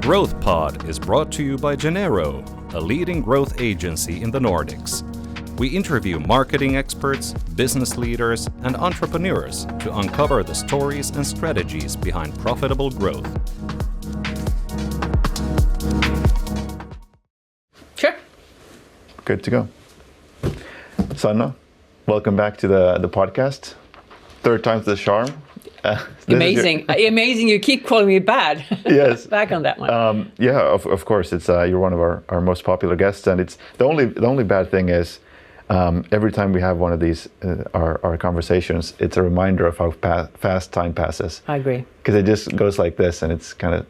Growth Pod is brought to you by Genero, a leading growth agency in the Nordics. We interview marketing experts, business leaders, and entrepreneurs to uncover the stories and strategies behind profitable growth. Sure. Good to go. Sanna, welcome back to the podcast. Third time's the charm. Amazing. Amazing. You keep calling me bad. Yes. Back on that one. Yeah, of course. It's you're one of our most popular guests, and it's the only bad thing is every time we have one of these our conversations, it's a reminder of how fast time passes. I agree. Because it just goes like this, and it's kind of.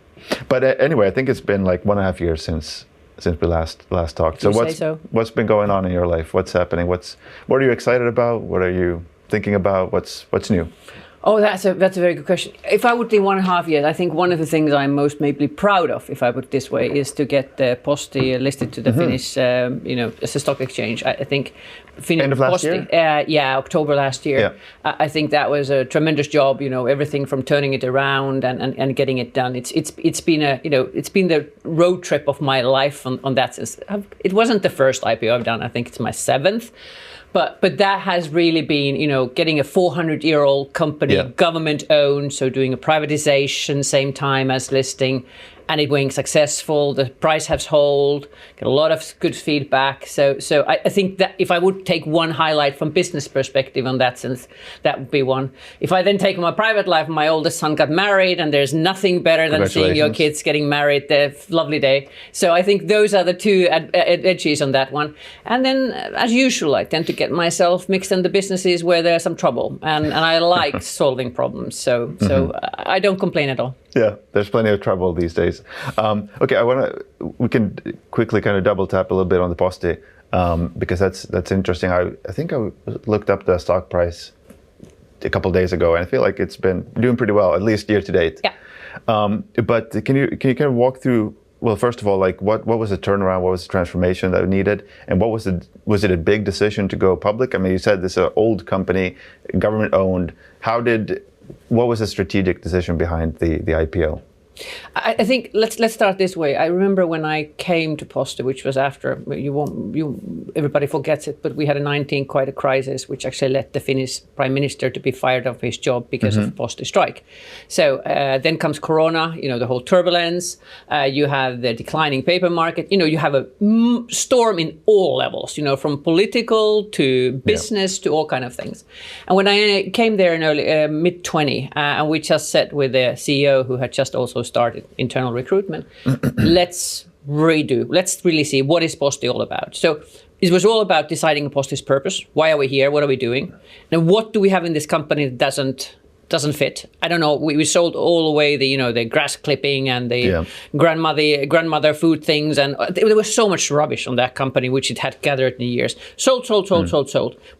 But anyway, I think it's been like 1.5 years since we last talked. What's been going on in your life? What's happening? What are you excited about? What are you thinking about? What's new? Oh, that's a very good question. If I would do 1.5 years, I think one of the things I'm most maybe proud of, if I put it this way, is to get Posti listed to the Finnish, as a stock exchange. I think End of last Posti, year? October last year. Yeah. I think that was a tremendous job. Everything from turning it around and getting it done. It's been the road trip of my life on that sense. It wasn't the first IPO I've done. I think it's my 7th. But that has really been, getting a 400-year-old company, government-owned, so doing a privatization same time as listing, and it being successful. The price has held, get a lot of good feedback. So I think that if I would take one highlight from business perspective on that sense, that would be one. If I then take my private life, my oldest son got married, and there's nothing better than seeing your kids getting married. The lovely day. So I think those are the two edges on that one. And then, as usual, I tend to get myself mixed in the businesses where there's some trouble, and I like solving problems. So I don't complain at all. Yeah, there's plenty of trouble these days. Okay, we can quickly kind of double tap a little bit on the Posti because that's interesting. I think I looked up the stock price a couple of days ago, and I feel like it's been doing pretty well, at least year to date. Yeah. But can you kind of walk through? Well, first of all, like what was the turnaround? What was the transformation that needed? And was it a big decision to go public? I mean, you said this is an old company, government owned. What was the strategic decision behind the IPO? I think let's start this way. I remember when I came to Posti, which was after everybody forgets it, but we had quite a crisis, which actually led the Finnish prime minister to be fired off his job because of Posti strike. So then comes Corona, the whole turbulence. You have the declining paper market. You have a storm in all levels. From political to business to all kind of things. And when I came there in early mid-20, and we just sat with the CEO who had just also started internal recruitment. Let's really see what is Posti all about. So it was all about deciding Posti's purpose. Why are we here? What are we doing? And what do we have in this company that doesn't fit? I don't know. We sold all away the grass clipping and the grandmother food things, and there was so much rubbish on that company which it had gathered in years. Sold.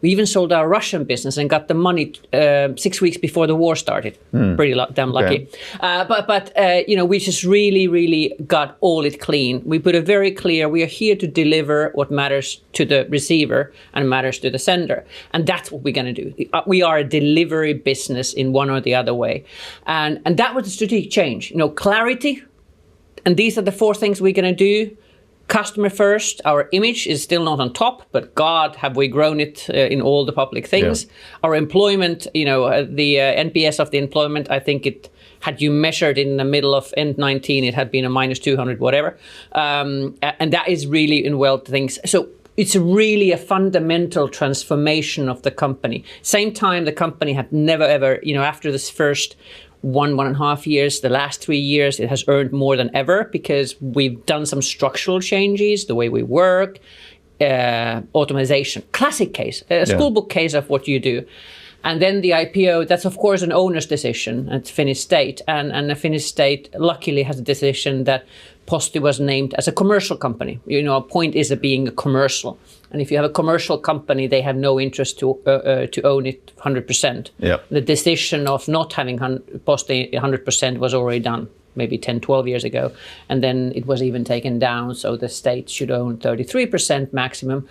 We even sold our Russian business and got the money 6 weeks before the war started. Pretty damn lucky. Okay. But we just really got all it clean. We put it very clear. We are here to deliver what matters to the receiver and matters to the sender, and that's what we're going to do. We are a delivery business in one or the other way. And that was the strategic change. Clarity. And these are the 4 things we're going to do. Customer first. Our image is still not on top, but God, have we grown it in all the public things. Yeah. Our employment, the NPS of the employment, I think it had you measured in the middle of end 19, it had been a -200, whatever. And that is really in things. So it's really a fundamental transformation of the company. Same time, the company had never ever, after this first 1.5 years, the last 3 years, it has earned more than ever because we've done some structural changes, the way we work, automation. Classic case, a schoolbook case of what you do. And then the IPO, that's of course an owner's decision at Finnish state. And the Finnish state luckily has a decision that Posti was named as a commercial company. A point is being a commercial. And if you have a commercial company, they have no interest to own it 100%. Yep. The decision of not having Posti 100% was already done maybe 10, 12 years ago. And then it was even taken down. So the state should own 33% maximum.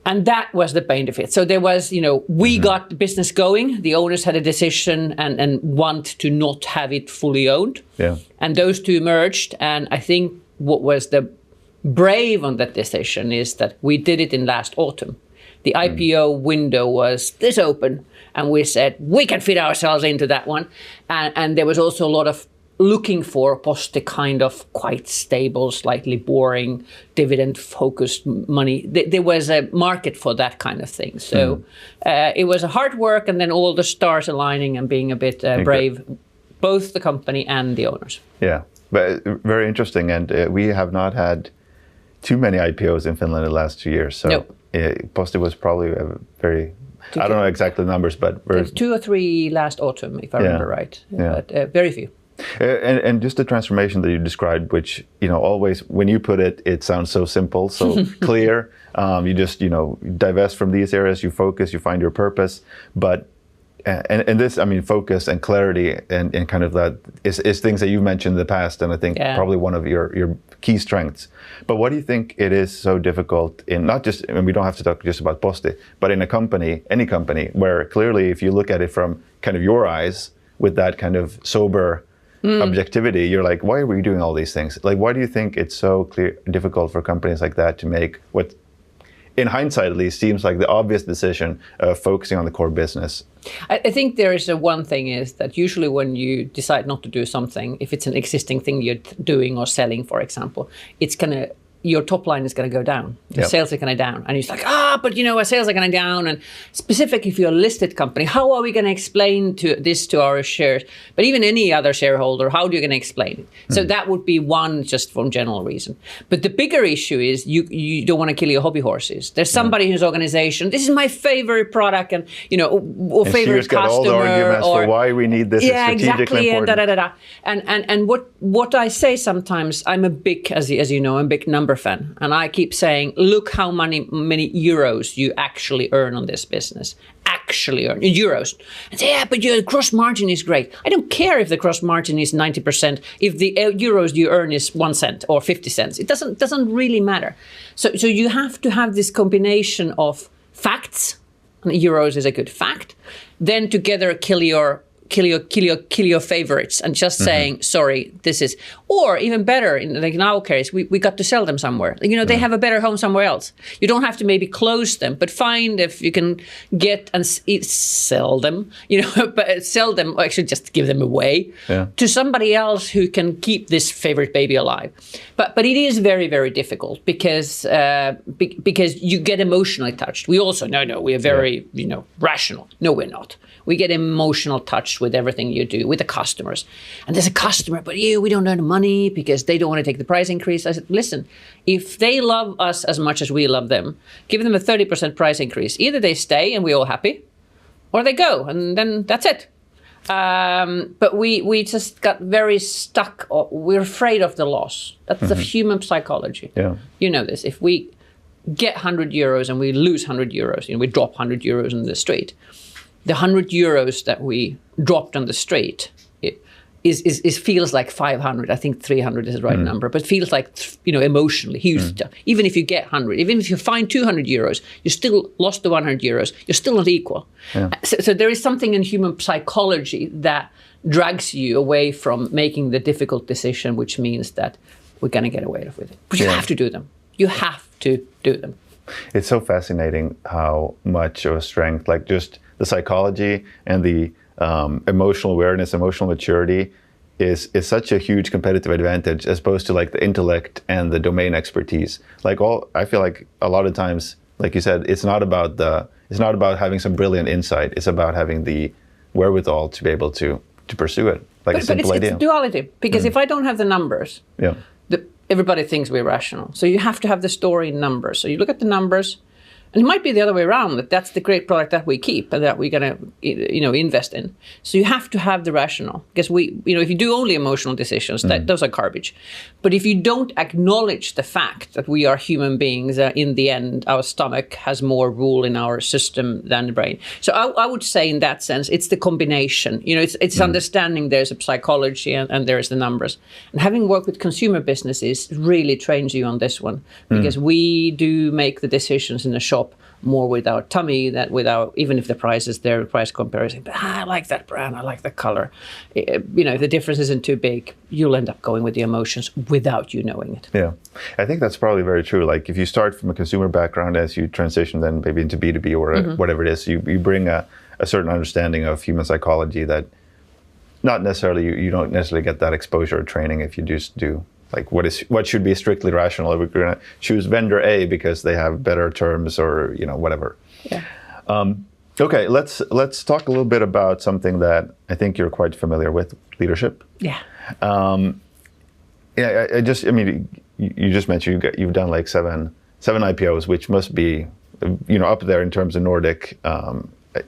And that was the benefit. So there was, we got the business going. The owners had a decision and want to not have it fully owned. Yeah. And those two merged. And I think what was the brave on that decision is that we did it in last autumn. The IPO window was this open. And we said, we can fit ourselves into that one. And there was also a lot of looking for Posti kind of quite stable, slightly boring, dividend-focused money. There was a market for that kind of thing. So it was a hard work, and then all the stars aligning and being a bit brave, both the company and the owners. Yeah, but very interesting. And we have not had too many IPOs in Finland in the last 2 years. So nope. Posti was probably a very... I don't know exactly the numbers, but... There's 2 or 3 last autumn, if I remember right. Yeah. But very few. And just the transformation that you described, which, always when you put it, it sounds so simple, so clear. You just, divest from these areas, you focus, you find your purpose. But, and this, focus and clarity and kind of that is things that you've mentioned in the past. And I think probably one of your key strengths. But what do you think it is so difficult in, not just, we don't have to talk just about Posti, but in a company, any company, where clearly if you look at it from kind of your eyes with that kind of sober objectivity, you're like, why are we doing all these things? Like, why do you think it's so difficult for companies like that to make what, in hindsight at least, seems like the obvious decision of focusing on the core business? I think there is one thing is that usually when you decide not to do something, if it's an existing thing you're doing or selling, for example, your top line is going to go down. Your sales are going to down. And it's like, but our sales are going down. And specifically if you're a listed company, how are we going to explain this to our shares? But even any other shareholder, how are you going to explain it? So that would be one just from general reason. But the bigger issue is you don't want to kill your hobby horses. There's somebody whose organization, this is my favorite product and, or favorite customer. All the arguments for why we need this. Yeah, is strategically exactly. important. And what I say sometimes, I'm a big, as you know, I'm a big number fan, and I keep saying, look how many euros you actually earn on this business. Actually earn in euros. And say, but your gross margin is great. I don't care if the gross margin is 90%, if the euros you earn is 1 cent or 50 cents. It doesn't really matter. So you have to have this combination of facts, and euros is a good fact, then together kill your favorites and just saying, sorry, this is, or even better, in our case, we got to sell them somewhere. They have a better home somewhere else. You don't have to maybe close them, but find if you can get and sell them, but sell them, or actually just give them away to somebody else who can keep this favorite baby alive. But it is very, very difficult because you get emotionally touched. We also, no, we are very, rational. No, we're not. We get emotional touched with everything you do, with the customers. And there's a customer, but we don't earn money because they don't want to take the price increase. I said, listen, if they love us as much as we love them, give them a 30% price increase. Either they stay and we're all happy, or they go, and then that's it. But we just got very stuck. We're afraid of the loss. That's the human psychology. Yeah. You know this. If we get 100 euros and we lose 100 euros, we drop 100 euros in the street, the 100 euros that we dropped on the street is feels like 500. I think 300 is the right number, but feels like, emotionally huge. Even if you get 100, even if you find 200 euros, you still lost the 100 euros. You're still not equal. Yeah. So there is something in human psychology that drags you away from making the difficult decision, which means that we're going to get away with it. But you have to do them. You have to do them. It's so fascinating how much of a strength, like just the psychology and the emotional awareness, emotional maturity is such a huge competitive advantage as opposed to like the intellect and the domain expertise. I feel like a lot of times, like you said, it's not about having some brilliant insight. It's about having the wherewithal to be able to pursue it. Like a simple idea. It's duality, because if I don't have the numbers, everybody thinks we're rational. So you have to have the story in numbers. So you look at the numbers. And it might be the other way around, that that's the great product that we keep and that we're going to, invest in. So you have to have the rational, because if you do only emotional decisions, those are garbage. But if you don't acknowledge the fact that we are human beings, in the end, our stomach has more rule in our system than the brain. So I would say in that sense, it's the combination. It's understanding there's a psychology and there's the numbers. And having worked with consumer businesses really trains you on this one, because we do make the decisions in the shop shop more without tummy, that without, even if the price is there, price comparison, but I like that brand, I like the color. If the difference isn't too big, you'll end up going with the emotions without you knowing it. Yeah, I think that's probably very true. Like if you start from a consumer background, as you transition then maybe into B2B or whatever it is, you bring a certain understanding of human psychology that not necessarily, you don't necessarily get that exposure or training if you just do. Like what should be strictly rational? If we're going to choose vendor A because they have better terms or whatever. Yeah. Okay, let's talk a little bit about something that I think you're quite familiar with: leadership. Yeah. You just mentioned you've done like seven IPOs, which must be up there in terms of Nordic.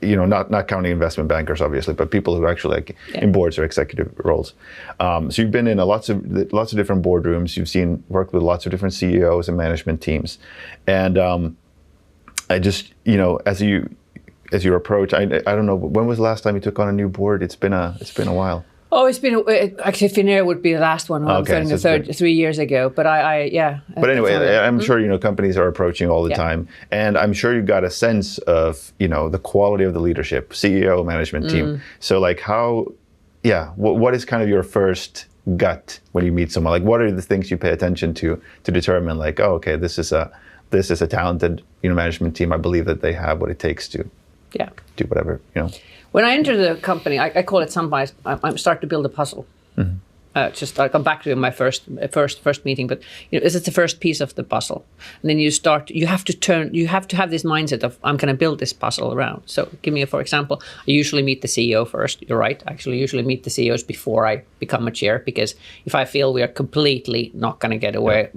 Not counting investment bankers, obviously, but people who are actually in boards or executive roles. So you've been in lots of different boardrooms. You've worked with lots of different CEOs and management teams, and I just as you approach, I don't know, when was the last time you took on a new board? It's been a while. Oh, it's been actually Finnair would be the last one. Okay, so 3 years ago. But But anyway, I'm sure companies are approaching all the time, and I'm sure you got a sense of the quality of the leadership, CEO, management team. So like what is kind of your first gut when you meet someone? Like what are the things you pay attention to determine like, oh, okay, this is a talented management team. I believe that they have what it takes to do whatever. When I enter the company, I call it sometimes I start to build a puzzle. Mm-hmm. I'll come back to my first meeting, but it's the first piece of the puzzle, and then you have to have this mindset of I'm going to build this puzzle around. So, for example, I usually meet the CEO first. You're right. I actually usually meet the CEOs before I become a chair, because if I feel we are completely not going to get away,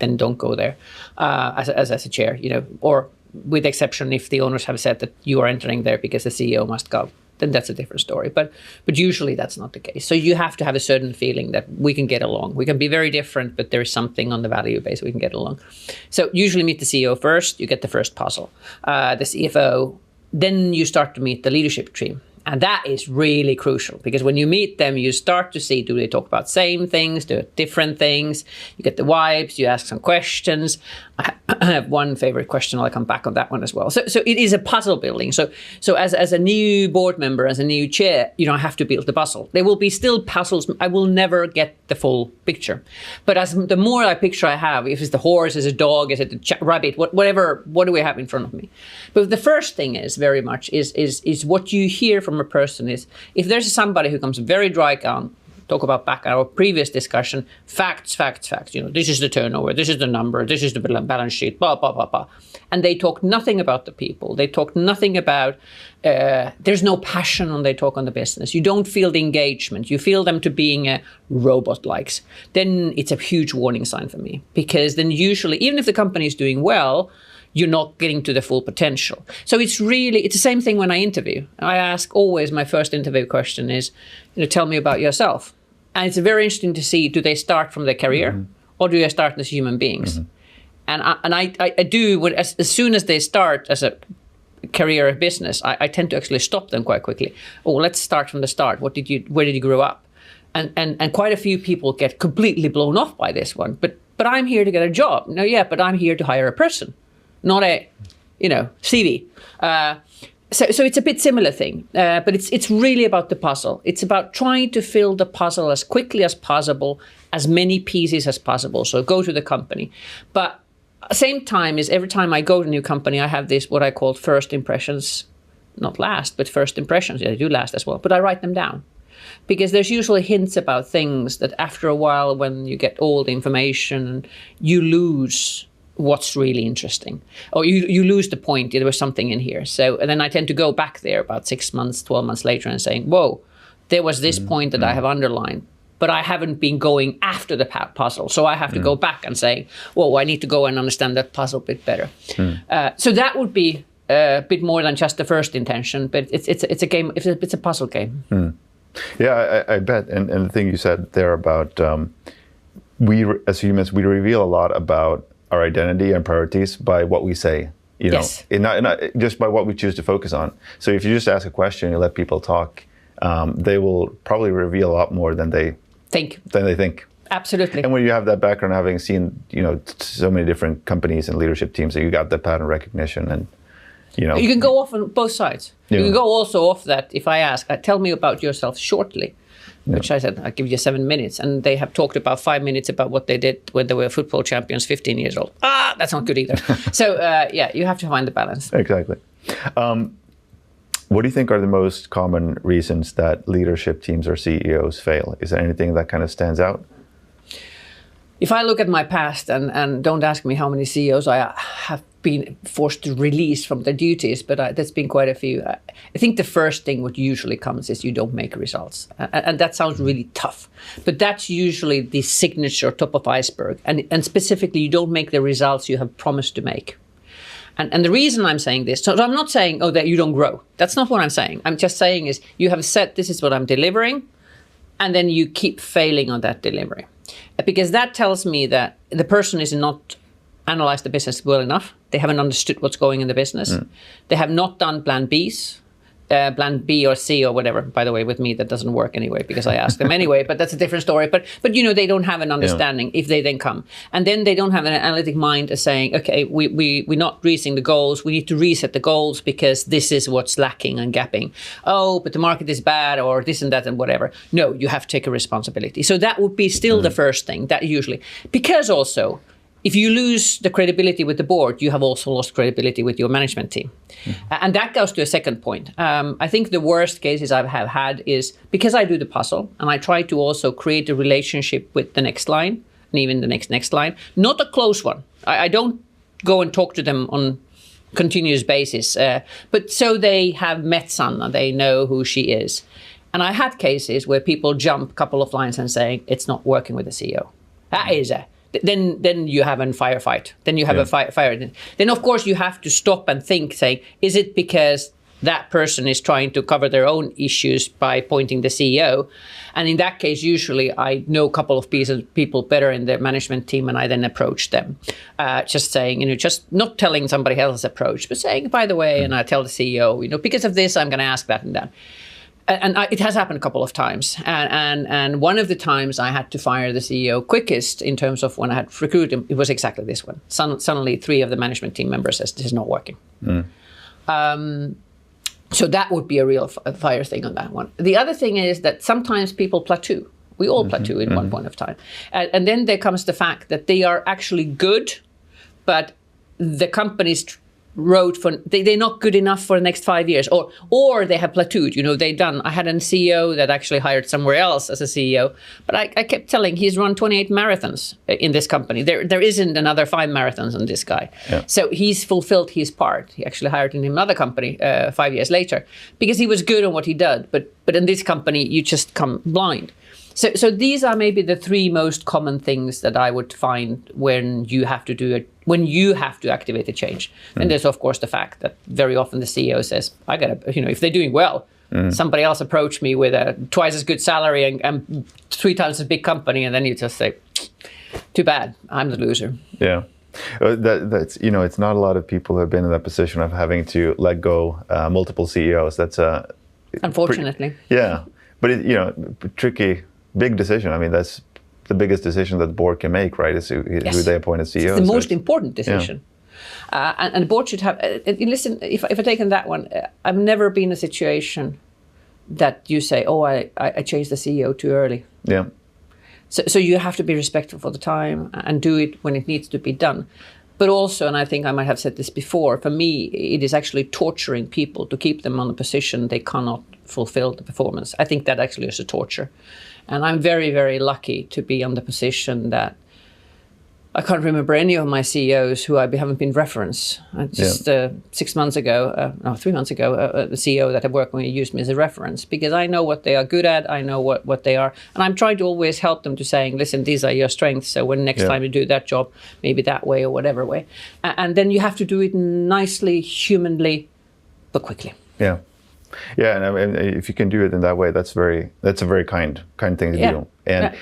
then don't go there as a chair. Or with the exception if the owners have said that you are entering there because the CEO must go, then that's a different story. But usually that's not the case. So you have to have a certain feeling that we can get along. We can be very different, but there is something on the value base we can get along. So usually meet the CEO first, you get the first puzzle. The CFO, then you start to meet the leadership team. And that is really crucial, because when you meet them, you start to see, do they talk about same things, do different things? You get the vibes, you ask some questions. I have one favorite question, I'll come back on that one as well. So it is a puzzle building. So as a new board member, as a new chair, I have to build the puzzle. There will be still puzzles. I will never get the full picture. But the more picture I have, if it's the horse, is it a dog, is it a rabbit, whatever, what do we have in front of me? But the first thing is very much is what you hear from a person is, if there's somebody who comes very dry down, talk about back our previous discussion, facts. This is the turnover, this is the number, this is the balance sheet, blah, blah, blah, blah. And they talk nothing about the people. They talk nothing about, there's no passion when they talk on the business. You don't feel the engagement. You feel them to being a robot-likes. Then it's a huge warning sign for me, because then usually, even if the company is doing well, you're not getting to the full potential. So it's the same thing when I interview. I ask always, my first interview question is, tell me about yourself. And it's very interesting to see, do they start from their career or do they start as human beings? And I do, as soon as they start as a career or business, I tend to actually stop them quite quickly. Oh, let's start from the start. Where did you grow up? And quite a few people get completely blown off by this one. But I'm here to get a job. No, yeah, but I'm here to hire a person, not a, CV. So it's a bit similar thing, but it's really about the puzzle. It's about trying to fill the puzzle as quickly as possible, as many pieces as possible. So go to the company. But at the same time is every time I go to a new company, I have this, what I call first impressions, not last, but first impressions. Yeah, they do last as well, but I write them down. Because there's usually hints about things that after a while, when you get all the information, you lose what's really interesting, or you lose the point. There was something in here. So, and then I tend to go back there about 6 months, 12 months later and saying, whoa, there was this point that I have underlined, but I haven't been going after the puzzle. So I have to go back and say, whoa, I need to go and understand that puzzle a bit better. So that would be a bit more than just the first intention, but it's a game, it's a puzzle game. Yeah, I bet. And the thing you said there about we as humans, we reveal a lot about our identity and priorities by what we say, Yes. not just by what we choose to focus on. So if you just ask a question, you let people talk, they will probably reveal a lot more than they think. Absolutely. And when you have that background, having seen, so many different companies and leadership teams, that you got that pattern recognition, and you can go off on both sides. Yeah. You can go also off that if I ask, tell me about yourself shortly, which I said, I'll give you 7 minutes. And they have talked about 5 minutes about what they did when they were football champions 15 years old. That's not good either. So you have to find the balance. Exactly. What do you think are the most common reasons that leadership teams or CEOs fail? Is there anything that kind of stands out? If I look at my past, and don't ask me how many CEOs I have been forced to release from their duties, but there's been quite a few. I think the first thing what usually comes is you don't make results. And that sounds really tough, but that's usually the signature top of iceberg. And specifically, you don't make the results you have promised to make. And the reason I'm saying this, so I'm not saying, that you don't grow. That's not what I'm saying. I'm just saying is you have said, this is what I'm delivering, and then you keep failing on that delivery. Because that tells me that the person is not analyzed the business well enough. They haven't understood what's going in the business. They have not done plan Bs, plan B or C or whatever. By the way, with me, that doesn't work anyway because I ask them anyway, but that's a different story. But they don't have an understanding if they then come. And then they don't have an analytic mind as saying, okay, we're not reaching the goals. We need to reset the goals because this is what's lacking and gapping. Oh, but the market is bad or this and that and whatever. No, you have to take a responsibility. So that would be still the first thing that usually, because also, if you lose the credibility with the board, you have also lost credibility with your management team. And that goes to a second point. I think the worst cases I have had is because I do the puzzle and I try to also create a relationship with the next line and even the next line, not a close one. I don't go and talk to them on continuous basis, but so they have met Sanna, they know who she is. And I had cases where people jump a couple of lines and saying, it's not working with the CEO. That is then you have a firefight. Then you have a fire. Then, of course, you have to stop and think, saying, is it because that person is trying to cover their own issues by pointing the CEO? And in that case, usually I know a couple of people better in the management team, and I then approach them. Just saying, just not telling somebody else's approach, but saying, by the way, and I tell the CEO, because of this, I'm going to ask that and that. And it has happened a couple of times. And one of the times I had to fire the CEO quickest in terms of when I had recruited him, it was exactly this one. Suddenly 3 of the management team members says, this is not working. So that would be a real fire thing on that one. The other thing is that sometimes people plateau. We all plateau in one point of time. And then there comes the fact that they are actually good, but the company's road for they're not good enough for the next 5 years, or they have plateaued. I had a CEO that actually hired somewhere else as a CEO, but I kept telling he's run 28 marathons in this company. There isn't another 5 marathons on this guy. So he's fulfilled his part. He actually hired in another company 5 years later because he was good on what he did, but in this company you just come blind. So these are maybe the 3 most common things that I would find when you have to do it, when you have to activate a change. And there's of course the fact that very often the CEO says, I gotta, if they're doing well, somebody else approached me with a twice as good salary and 3 times as big company, and then you just say, too bad, I'm the loser. Yeah. That's it's not a lot of people who have been in that position of having to let go multiple CEOs. That's unfortunately. But tricky. Big decision. I mean, that's the biggest decision that the board can make, right? Is who they appoint as CEO. It's the most important decision. And the board should have. Listen, if I take on that one, I've never been in a situation that you say, "Oh, I changed the CEO too early." Yeah. So you have to be respectful for the time and do it when it needs to be done. But also, and I think I might have said this before, for me, it is actually torturing people to keep them on a position they cannot fulfill the performance. I think that actually is a torture. And I'm very, very lucky to be on the position that I can't remember any of my CEOs who I haven't been referenced. Just 3 months ago, the CEO that I worked with used me as a reference because I know what they are good at. I know what they are. And I'm trying to always help them to saying, listen, these are your strengths. So when next time you do that job, maybe that way or whatever way. And then you have to do it nicely, humanly, but quickly. Yeah. Yeah, and I mean, if you can do it in that way, that's a very kind thing to do. And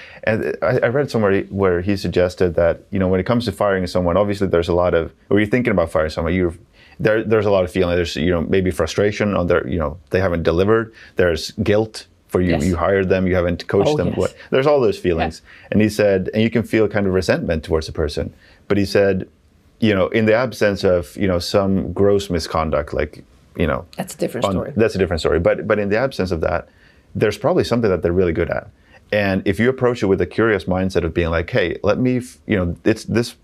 I read somewhere where he suggested that when it comes to firing someone, obviously there's a lot of, or you're thinking about firing someone, there's a lot of feeling. There's maybe frustration on their they haven't delivered. There's guilt for you. Yes. You hired them, you haven't coached them. Yes. There's all those feelings. And he said, and you can feel kind of resentment towards the person. But he said, in the absence of, some gross misconduct, like, that's a different story. That's a different story. But in the absence of that, there's probably something that they're really good at. And if you approach it with a curious mindset of being like, hey, let me, this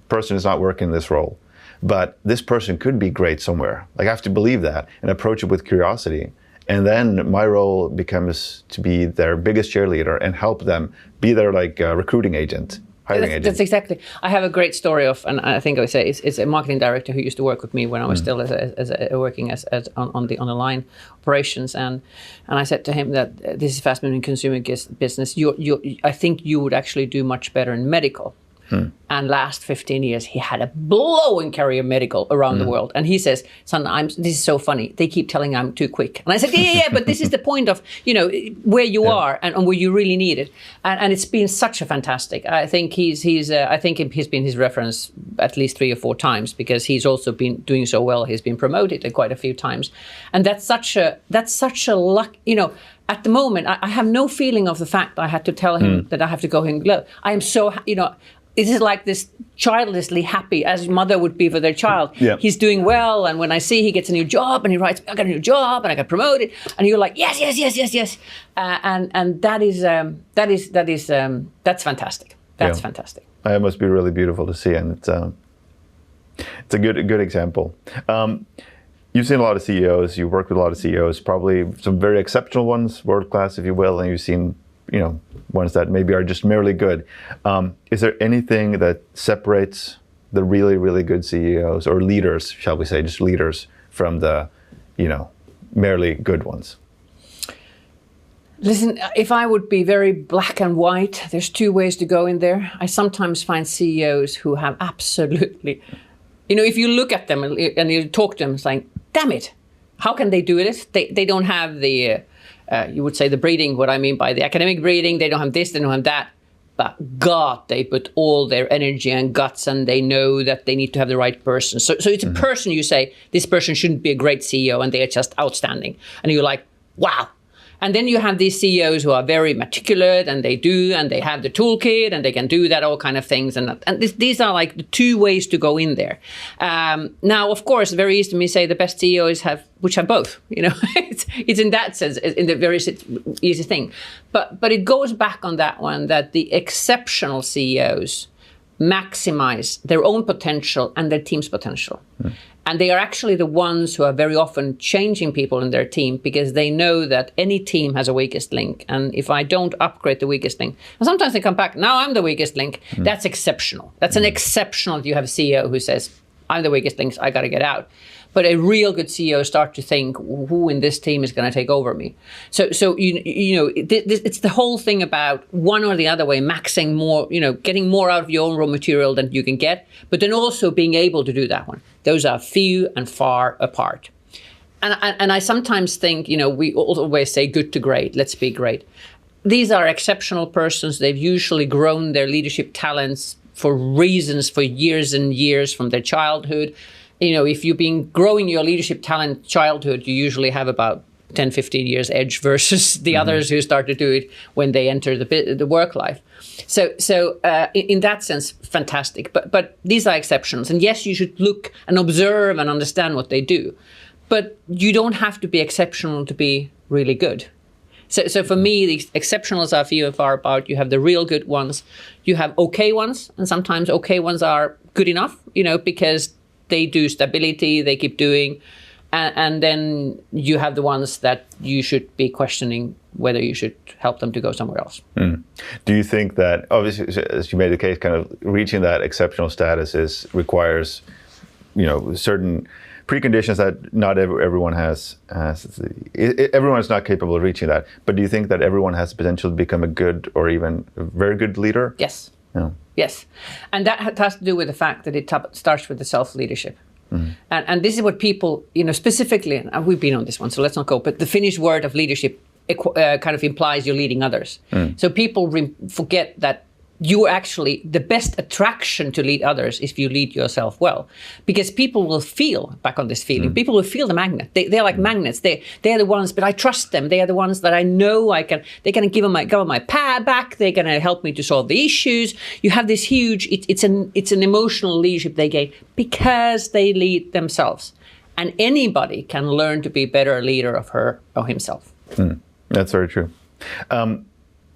person is not working this role, but this person could be great somewhere. Like, I have to believe that and approach it with curiosity. And then my role becomes to be their biggest cheerleader and help them be their recruiting agent. That's exactly. I have a great story of, and I think I would say it's a marketing director who used to work with me when I was still working as on the line operations, and I said to him that this is fast-moving consumer business. I think you would actually do much better in medical. And last 15 years, he had a blowing career medical around the world. And he says, Sanna, this is so funny. They keep telling I'm too quick. And I said, yeah, but this is the point of, where you are and where you really need it. And it's been such a fantastic. I think he's been his reference at least 3 or 4 times, because he's also been doing so well. He's been promoted quite a few times. And that's such a luck, At the moment, I have no feeling of the fact I had to tell him that I have to go and glow. I am so, it is like this childlessly happy, as mother would be for their child. Yeah. He's doing well, and when I see he gets a new job, and he writes, I got a new job, and I got promoted, and you're like, yes. And that's fantastic. That's fantastic. It must be really beautiful to see, and it's a good example. You've seen a lot of CEOs. You've worked with a lot of CEOs, probably some very exceptional ones, world class, if you will, and you've seen ones that maybe are just merely good. Is there anything that separates the really, really good CEOs, or leaders, shall we say, just leaders, from the, merely good ones? Listen, if I would be very black and white, there's 2 ways to go in there. I sometimes find CEOs who have absolutely, if you look at them and you talk to them, it's like, damn it, how can they do this? They don't have the... you would say the breeding, what I mean by the academic breeding, they don't have this, they don't have that. But God, they put all their energy and guts, and they know that they need to have the right person. So it's a person you say, this person shouldn't be a great CEO, and they are just outstanding. And you're like, wow. And then you have these CEOs who are very meticulous, and they have the toolkit, and they can do that, all kind of things. And these are like the 2 ways to go in there. Now, of course, very easy to me say the best CEOs have both. It's in that sense, in the very easy thing. But it goes back on that one, that the exceptional CEOs maximize their own potential and their team's potential. And they are actually the ones who are very often changing people in their team, because they know that any team has a weakest link. And if I don't upgrade the weakest link, and sometimes they come back, now I'm the weakest link. That's exceptional. That's an exceptional that you have a CEO who says, I'm the weakest link, I got to get out. But a real good CEO starts to think, who in this team is going to take over me? So it's the whole thing about one or the other way, maxing more, getting more out of your own raw material than you can get, but then also being able to do that one. Those are few and far apart. And I sometimes think, we always say good to great, let's be great. These are exceptional persons. They've usually grown their leadership talents for reasons for years and years from their childhood. If you've been growing your leadership talent childhood, you usually have about 10, 15 years edge versus the others who start to do it when they enter the work life. So in that sense, fantastic. But these are exceptions. And yes, you should look and observe and understand what they do. But you don't have to be exceptional to be really good. So for me, the exceptionals are few and far apart. You have the real good ones. You have okay ones. And sometimes okay ones are good enough, because they do stability, they keep doing. And then you have the ones that you should be questioning whether you should help them to go somewhere else. Do you think that, obviously, as you made the case, kind of reaching that exceptional status requires, certain preconditions that not everyone has. Everyone is not capable of reaching that. But do you think that everyone has the potential to become a good or even a very good leader? Yes. Yeah. Yes. And that has to do with the fact that it starts with the self-leadership. And this is what people, specifically, and we've been on this one, so let's not go, but the Finnish word of leadership kind of implies you're leading others. So people forget that you're actually the best attraction to lead others if you lead yourself well, because people will feel, back on this feeling, people will feel the magnet. They're like magnets. They're the ones, but I trust them. They are the ones that I know they're going to give them my power back. They're going to help me to solve the issues. You have this huge, it's an emotional leadership they gain because they lead themselves. And anybody can learn to be a better leader of her or himself. That's very true. Are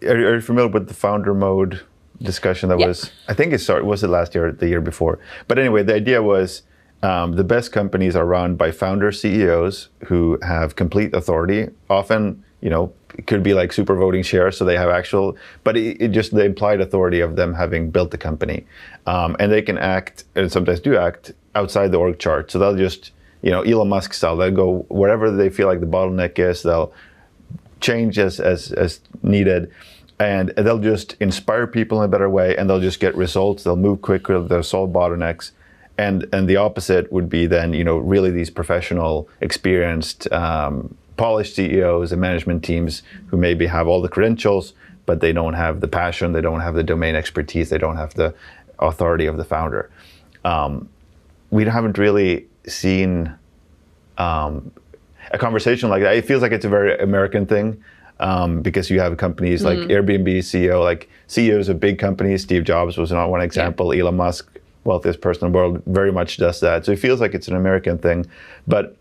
you familiar with the founder mode discussion that was, I think was it last year or the year before? But anyway, the idea was the best companies are run by founder CEOs who have complete authority. Often, it could be like super voting shares, so they have actual, but it just the implied authority of them having built the company. And they can act, and sometimes do act, outside the org chart. So they'll just, Elon Musk style, they'll go wherever they feel like the bottleneck is, they'll change as needed, and they'll just inspire people in a better way, and they'll just get results. They'll move quicker, they'll solve bottlenecks, and the opposite would be then really these professional, experienced, polished CEOs and management teams who maybe have all the credentials, but they don't have the passion, they don't have the domain expertise, they don't have the authority of the founder. We haven't really seen a conversation like that. It feels like it's a very American thing, because you have companies like Airbnb CEO, like CEOs of big companies. Steve Jobs was not one example. Elon Musk, wealthiest person in the world, very much does that. So it feels like it's an American thing. But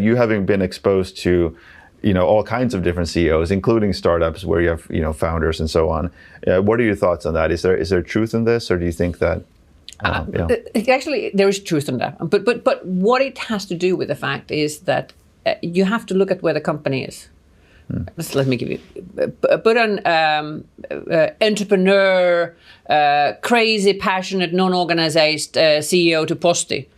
you having been exposed to all kinds of different CEOs, including startups where you have founders and so on. What are your thoughts on that? Is there truth in this, or do you think that? Actually, there is truth in that. But what it has to do with the fact is that you have to look at where the company is. Let me give you, put an entrepreneur, crazy, passionate, non-organized CEO to Posti.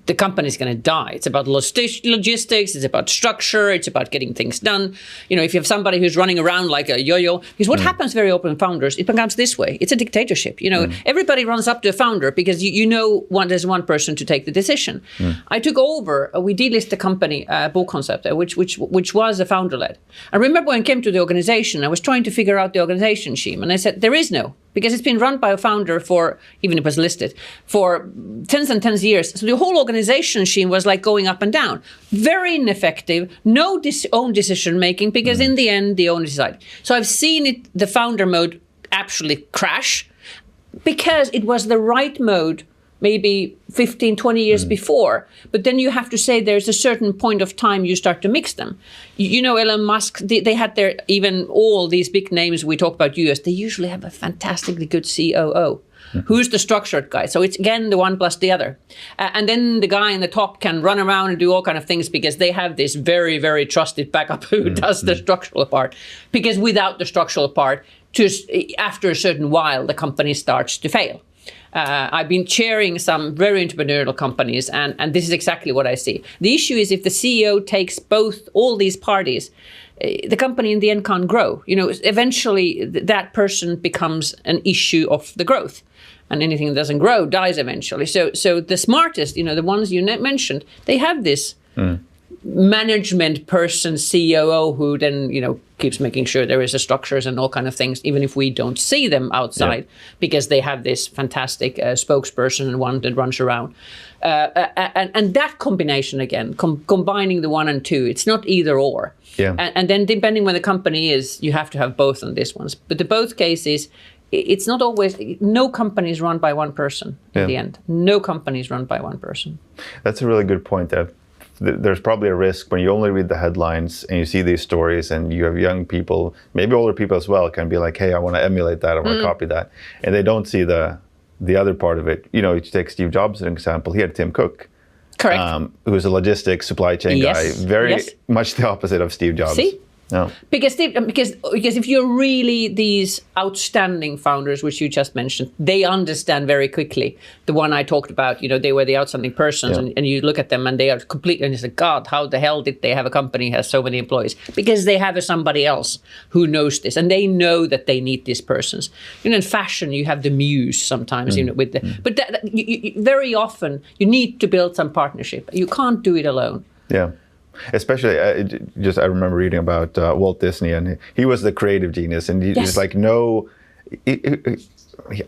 The company's going to die. It's about logistics, it's about structure, it's about getting things done. If you have somebody who's running around like a yo-yo, because what happens very often in founders, it becomes this way. It's a dictatorship. Everybody runs up to a founder because there's one person to take the decision. I took over, we delisted the company, BoConcept, which was a founder-led. I remember when I came to the organization, I was trying to figure out the organization scheme, and I said, there is no. Because it's been run by a founder even if it was listed, for tens and tens of years. So the whole organization scheme was like going up and down. Very ineffective, no own decision making, because in the end, the owner decided. So I've seen the founder mode actually crash, because it was the right mode maybe 15, 20 years before. But then you have to say there's a certain point of time you start to mix them. Elon Musk, they had even all these big names we talk about US, they usually have a fantastically good COO. Who's the structured guy? So it's again the one plus the other. And then the guy in the top can run around and do all kind of things because they have this very, very trusted backup who does the structural part. Because without the structural part, after a certain while, the company starts to fail. I've been chairing some very entrepreneurial companies, and this is exactly what I see. The issue is if the CEO takes all these parties, the company in the end can't grow. Eventually that person becomes an issue of the growth, and anything that doesn't grow dies eventually. So the smartest, the ones you mentioned, they have this management person, COO, who then keeps making sure there is a structures and all kind of things, even if we don't see them outside, because they have this fantastic spokesperson and one that runs around. And that combination again, combining the one and two, it's not either or. And then depending where the company is, you have to have both on this ones. But the both cases, it's not always, no company is run by one person in the end. No company is run by one person. That's a really good point there. There's probably a risk when you only read the headlines and you see these stories and you have young people, maybe older people as well, can be like, hey, I want to emulate that, I want to copy that. And they don't see the other part of it. You take Steve Jobs as an example. He had Tim Cook. Correct. Who's a logistics supply chain guy. Very much the opposite of Steve Jobs. See? No. Because if you're really these outstanding founders, which you just mentioned, they understand very quickly. The one I talked about, they were the outstanding persons, and you look at them and they are complete, and you say, God, how the hell did they have a company has so many employees? Because they have somebody else who knows this, and they know that they need these persons. In fashion, you have the muse sometimes, with but very often you need to build some partnership. You can't do it alone. Yeah. Especially, I remember reading about Walt Disney, and he was the creative genius, and he's like, no,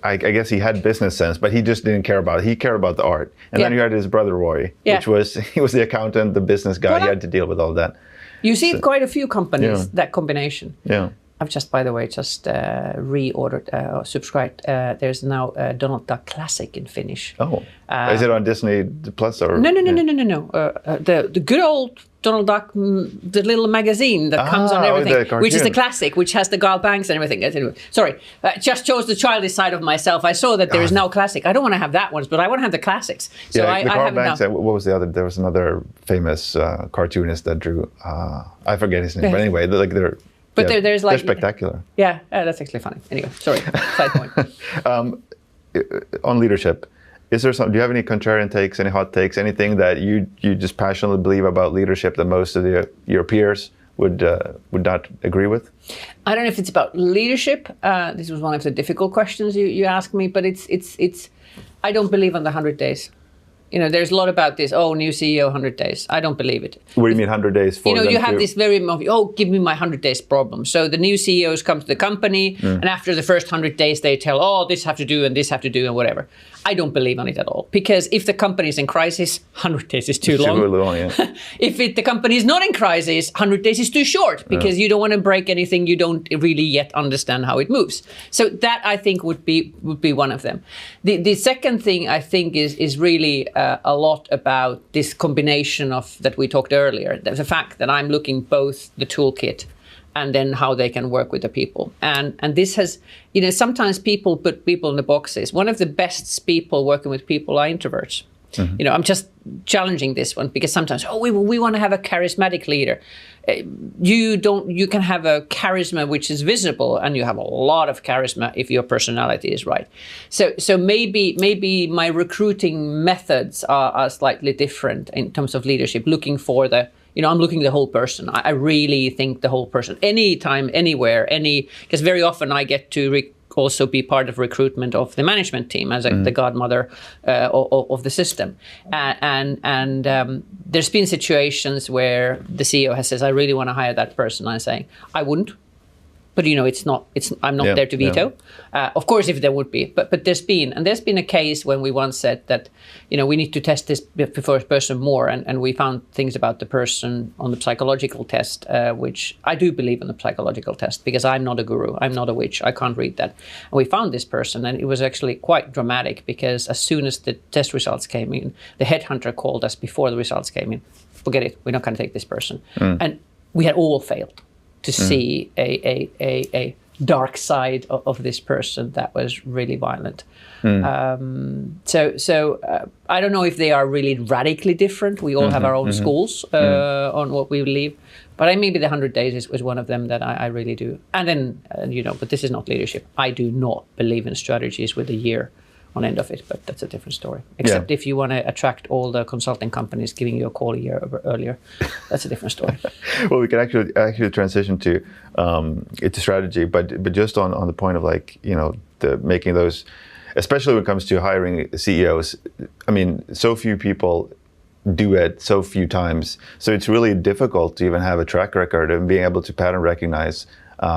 I guess he had business sense, but he just didn't care about it. He cared about the art. And then you had his brother Roy, which was, he was the accountant, the business guy. He had to deal with all that. You see it quite a few companies, that combination. Yeah. I've just, by the way, reordered, subscribed. There's now Donald Duck Classic in Finnish. Oh, is it on Disney Plus or? No. The good old Donald Duck, the little magazine that comes on everything, which is the classic, which has the Garl Banks and everything. Anyway, sorry, just chose the childish side of myself. I saw that there is now classic. I don't want to have that ones, but I want to have the classics. So yeah, I the Garl Banks. now. What was the other? There was another famous cartoonist that drew. I forget his name, but anyway, like they're. But there's like they're spectacular. Yeah, that's actually funny. Anyway, sorry, side point. On leadership, is there some? Do you have any contrarian takes, any hot takes, anything that you just passionately believe about leadership that most of your peers would not agree with? I don't know if it's about leadership. This was one of the difficult questions you asked me, but it's. I don't believe on the 100 days. You know, there's a lot about this, new CEO, 100 days. I don't believe it. What do you mean 100 days for you have this very, give me my 100 days problem. So the new CEOs come to the company and after the first 100 days they tell, this have to do and this have to do and whatever. I don't believe on it at all. Because if the company is in crisis, 100 days is too long. Too long, yeah. If the company is not in crisis, 100 days is too short because you don't want to break anything you don't really yet understand how it moves. So that I think would be one of them. The second thing I think is really a lot about this combination of that we talked earlier. The fact that I'm looking both the toolkit and then how they can work with the people. And this has, sometimes people put people in the boxes. One of the best people working with people are introverts. Mm-hmm. I'm just challenging this one because sometimes, we want to have a charismatic leader. You can have a charisma which is visible and you have a lot of charisma if your personality is right. So maybe my recruiting methods are slightly different in terms of leadership, looking for I'm looking the whole person. I really think the whole person, anytime, anywhere, because very often I get to also be part of recruitment of the management team as the godmother of the system. And there's been situations where the CEO has says, I really want to hire that person. I'm saying, I wouldn't. But I'm not there to veto. Of course, if there would be, but there's been a case when we once said that, we need to test this person more, and we found things about the person on the psychological test, which I do believe in the psychological test because I'm not a guru, I'm not a witch, I can't read that. And we found this person, and it was actually quite dramatic because as soon as the test results came in, the headhunter called us before the results came in. Forget it, we're not going to take this person, and we had all failed to see a dark side of this person that was really violent. So I don't know if they are really radically different. We all have our own schools on what we believe. But maybe the 100 days was one of them that I really do. And then, but this is not leadership. I do not believe in strategies with a year on end of it, but that's a different story. Except if you want to attract all the consulting companies giving you a call a year earlier, that's a different story. Well, we can actually transition to strategy, but just on the point of making those, especially when it comes to hiring CEOs. I mean, so few people do it so few times, so it's really difficult to even have a track record and being able to pattern recognize.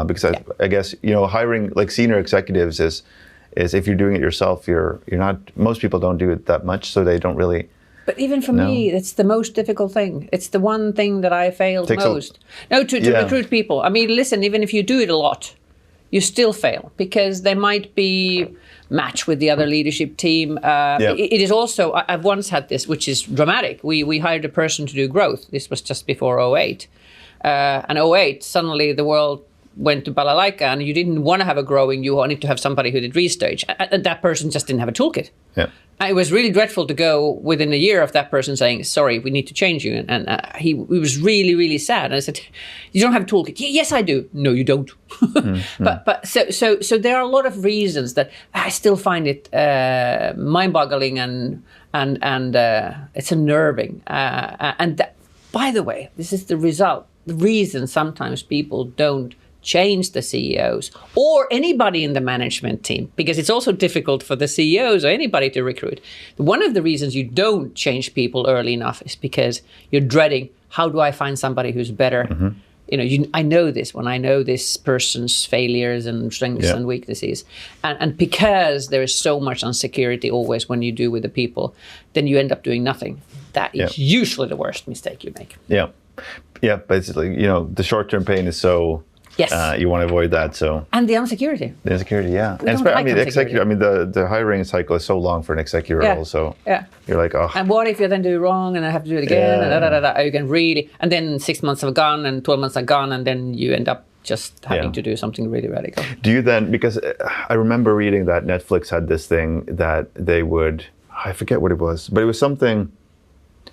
Because I guess hiring like senior executives is if you're doing it yourself, you're not. Most people don't do it that much, so they don't really. But even for me, it's the most difficult thing. It's the one thing that I failed most. To recruit people. I mean, listen, even if you do it a lot, you still fail because they might be matched with the other leadership team. It is also. I've once had this, which is dramatic. We hired a person to do growth. This was just before 2008, and 2008 suddenly the world went to balalaika and you didn't want to have a growing, you wanted to have somebody who did restage. And that person just didn't have a toolkit. Yeah. And it was really dreadful to go within a year of that person saying, sorry, we need to change you. And he was really, really sad. And I said, you don't have a toolkit? Yes, I do. No, you don't. But so there are a lot of reasons that I still find it mind-boggling and it's unnerving. And that, by the way, this is the result. The reason sometimes people don't change the CEOs or anybody in the management team, because it's also difficult for the CEOs or anybody to recruit. One of the reasons you don't change people early enough is because you're dreading, how do I find somebody who's better? I know this when I know this person's failures and strengths and weaknesses. And because there is so much insecurity always when you do with the people, then you end up doing nothing. That is usually the worst mistake you make. Yeah. Yeah, basically, the short-term pain is so... Yes. You want to avoid that, so... And the insecurity. The insecurity, yeah. We don't like executive. The hiring cycle is so long for an executive role, so you're like, oh. And what if you then do it wrong and I have to do it again? And you can really... And then 6 months have gone and 12 months are gone, and then you end up just having to do something really radical. Do you then... Because I remember reading that Netflix had this thing that they would... I forget what it was, but it was something...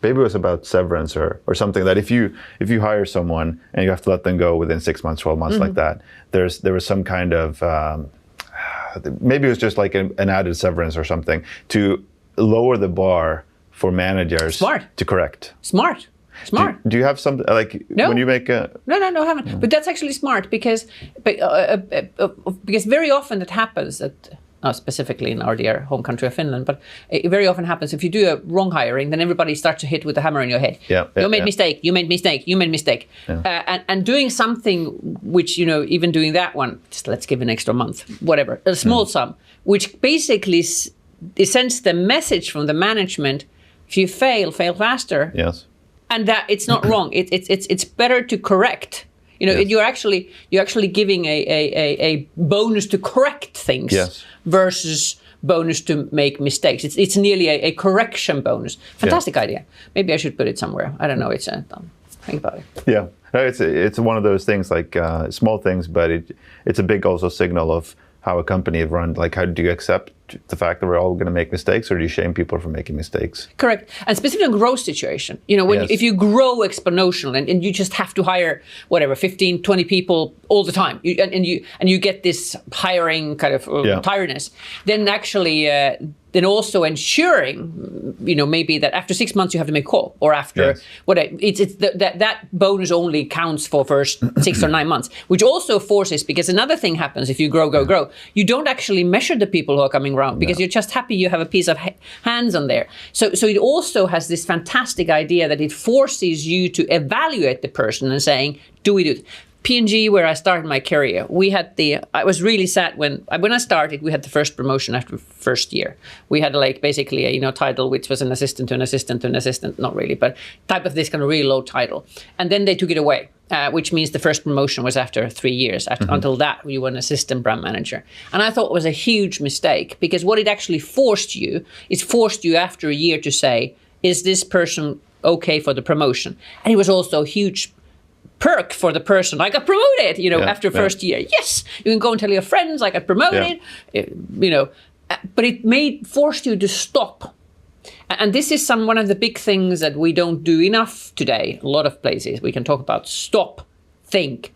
Maybe it was about severance or something, that if you hire someone and you have to let them go within 6 months, 12 months like that, there was some kind of, maybe it was just like an added severance or something to lower the bar for managers to correct. Smart. Do you have something like when you make a... No, I haven't. But that's actually smart because very often it happens that... Not specifically in our dear home country of Finland, but it very often happens if you do a wrong hiring, then everybody starts to hit with a hammer in your head. You made mistake, you made mistake, you made mistake. And doing something which, even doing that one, just let's give an extra month, whatever, a small sum, which basically sends the message from the management, if you fail faster. Yes. And that it's not wrong. It's better to correct. You're actually giving a bonus to correct things versus bonus to make mistakes. It's nearly a correction bonus. Fantastic idea. Maybe I should put it somewhere. I don't know. Think about it. Yeah, it's one of those things, like small things, but it's a big also signal of how a company is run. Like, how do you accept the fact that we're all going to make mistakes, or do you shame people for making mistakes? Correct. And specifically in growth situation, if you grow exponentially and you just have to hire 15, 20 people all the time, and you get this hiring kind of tiredness, then actually then also ensuring, maybe that after 6 months you have to make a call, or after that bonus only counts for first 6 or 9 months, which also forces, because another thing happens if you grow, you don't actually measure the people who are coming around, because you're just happy you have a piece of hands on there. So it also has this fantastic idea that it forces you to evaluate the person and saying, do we do it? P&G, where I started my career, I was really sad when I started, we had the first promotion after the first year. We had basically a title which was an assistant to an assistant to an assistant, not really, but type of this kind of really low title. And then they took it away, which means the first promotion was after 3 years. Until that, you were an assistant brand manager. And I thought it was a huge mistake, because what it actually forced you after a year to say, is this person okay for the promotion? And it was also a huge perk for the person. I got promoted, after first year. Yes, you can go and tell your friends I got promoted, but it forced you to stop. And this is one of the big things that we don't do enough today. A lot of places we can talk about stop, think.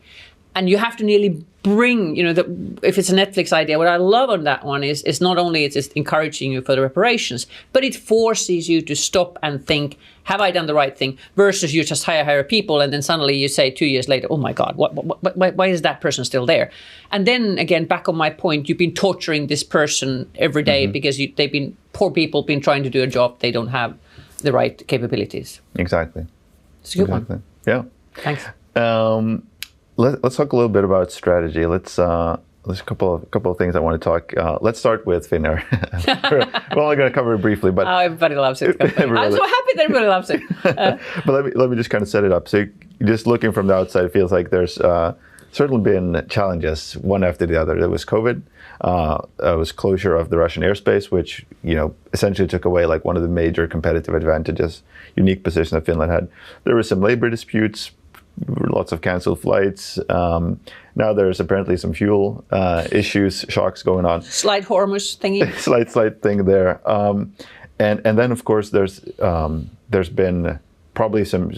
And you have to nearly bring, if it's a Netflix idea, what I love on that one is not only it's just encouraging you for the reparations, but it forces you to stop and think, have I done the right thing? Versus you just hire people, and then suddenly you say 2 years later, oh my God, why is that person still there? And then again, back on my point, you've been torturing this person every day because poor people been trying to do a job, they don't have the right capabilities. Exactly. It's a good one. Yeah. Thanks. Let's talk a little bit about strategy. There's a couple of things I want to talk. Let's start with Finnair. We're only going to cover it briefly, but everybody loves it. I'm so happy that everybody loves it. But let me just kind of set it up. So just looking from the outside, it feels like there's certainly been challenges, one after the other. There was COVID. It was closure of the Russian airspace, which essentially took away one of the major competitive advantages, unique position that Finland had. There were some labor disputes. Lots of canceled flights. Now there's apparently some fuel issues, shocks going on. Slight Hormuz thingy. slight thing there. And then of course there's been probably some.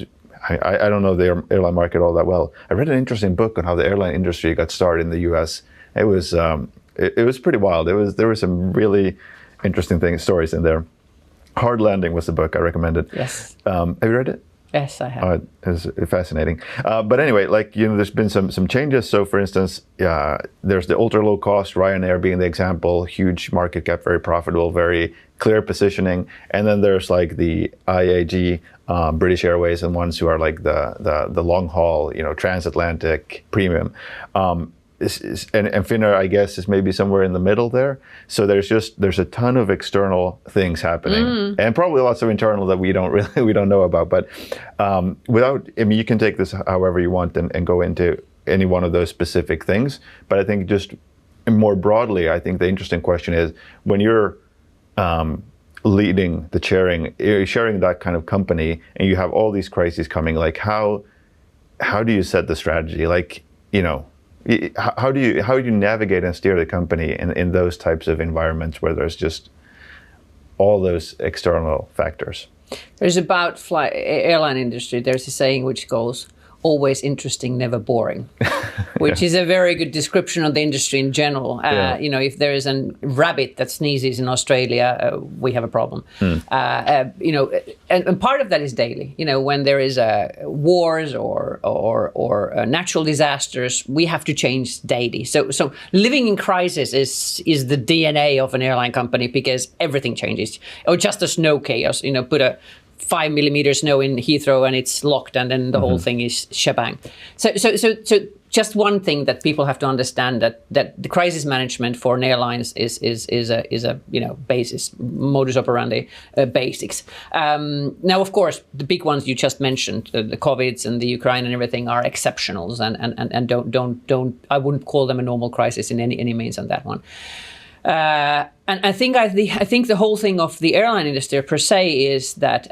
I don't know the airline market all that well. I read an interesting book on how the airline industry got started in the U.S. It was pretty wild. There were some really interesting stories in there. Hard Landing was the book I recommended. Yes. Have you read it? Yes, I have. It's fascinating. But anyway, there's been some changes. So for instance, there's the ultra low cost, Ryanair being the example, huge market cap, very profitable, very clear positioning. And then there's the IAG British Airways and ones who are like the long haul, transatlantic premium. And Finnair, I guess, is maybe somewhere in the middle there. So there's a ton of external things happening, and probably lots of internal that we don't know about. But you can take this however you want and go into any one of those specific things. But I think just more broadly, I think the interesting question is when you're leading you're sharing that kind of company, and you have all these crises coming. Like how do you set the strategy? Like how do you navigate and steer the company in those types of environments where there's just all those external factors? There's about airline industry. There's a saying which goes, always interesting, never boring, which is a very good description of the industry in general. If there is a rabbit that sneezes in Australia, we have a problem. And part of that is daily. When there is wars or natural disasters, we have to change daily. So living in crisis is the DNA of an airline company, because everything changes. Or just a snow chaos. Put a 5 millimeters snow in Heathrow and it's locked, and then the whole thing is shebang. So just one thing that people have to understand, that the crisis management for an airlines is a basis, modus operandi, basics. Now, of course, the big ones you just mentioned, the COVIDs and the Ukraine and everything, are exceptionals, and don't I wouldn't call them a normal crisis in any means on that one. And I think the whole thing of the airline industry per se is that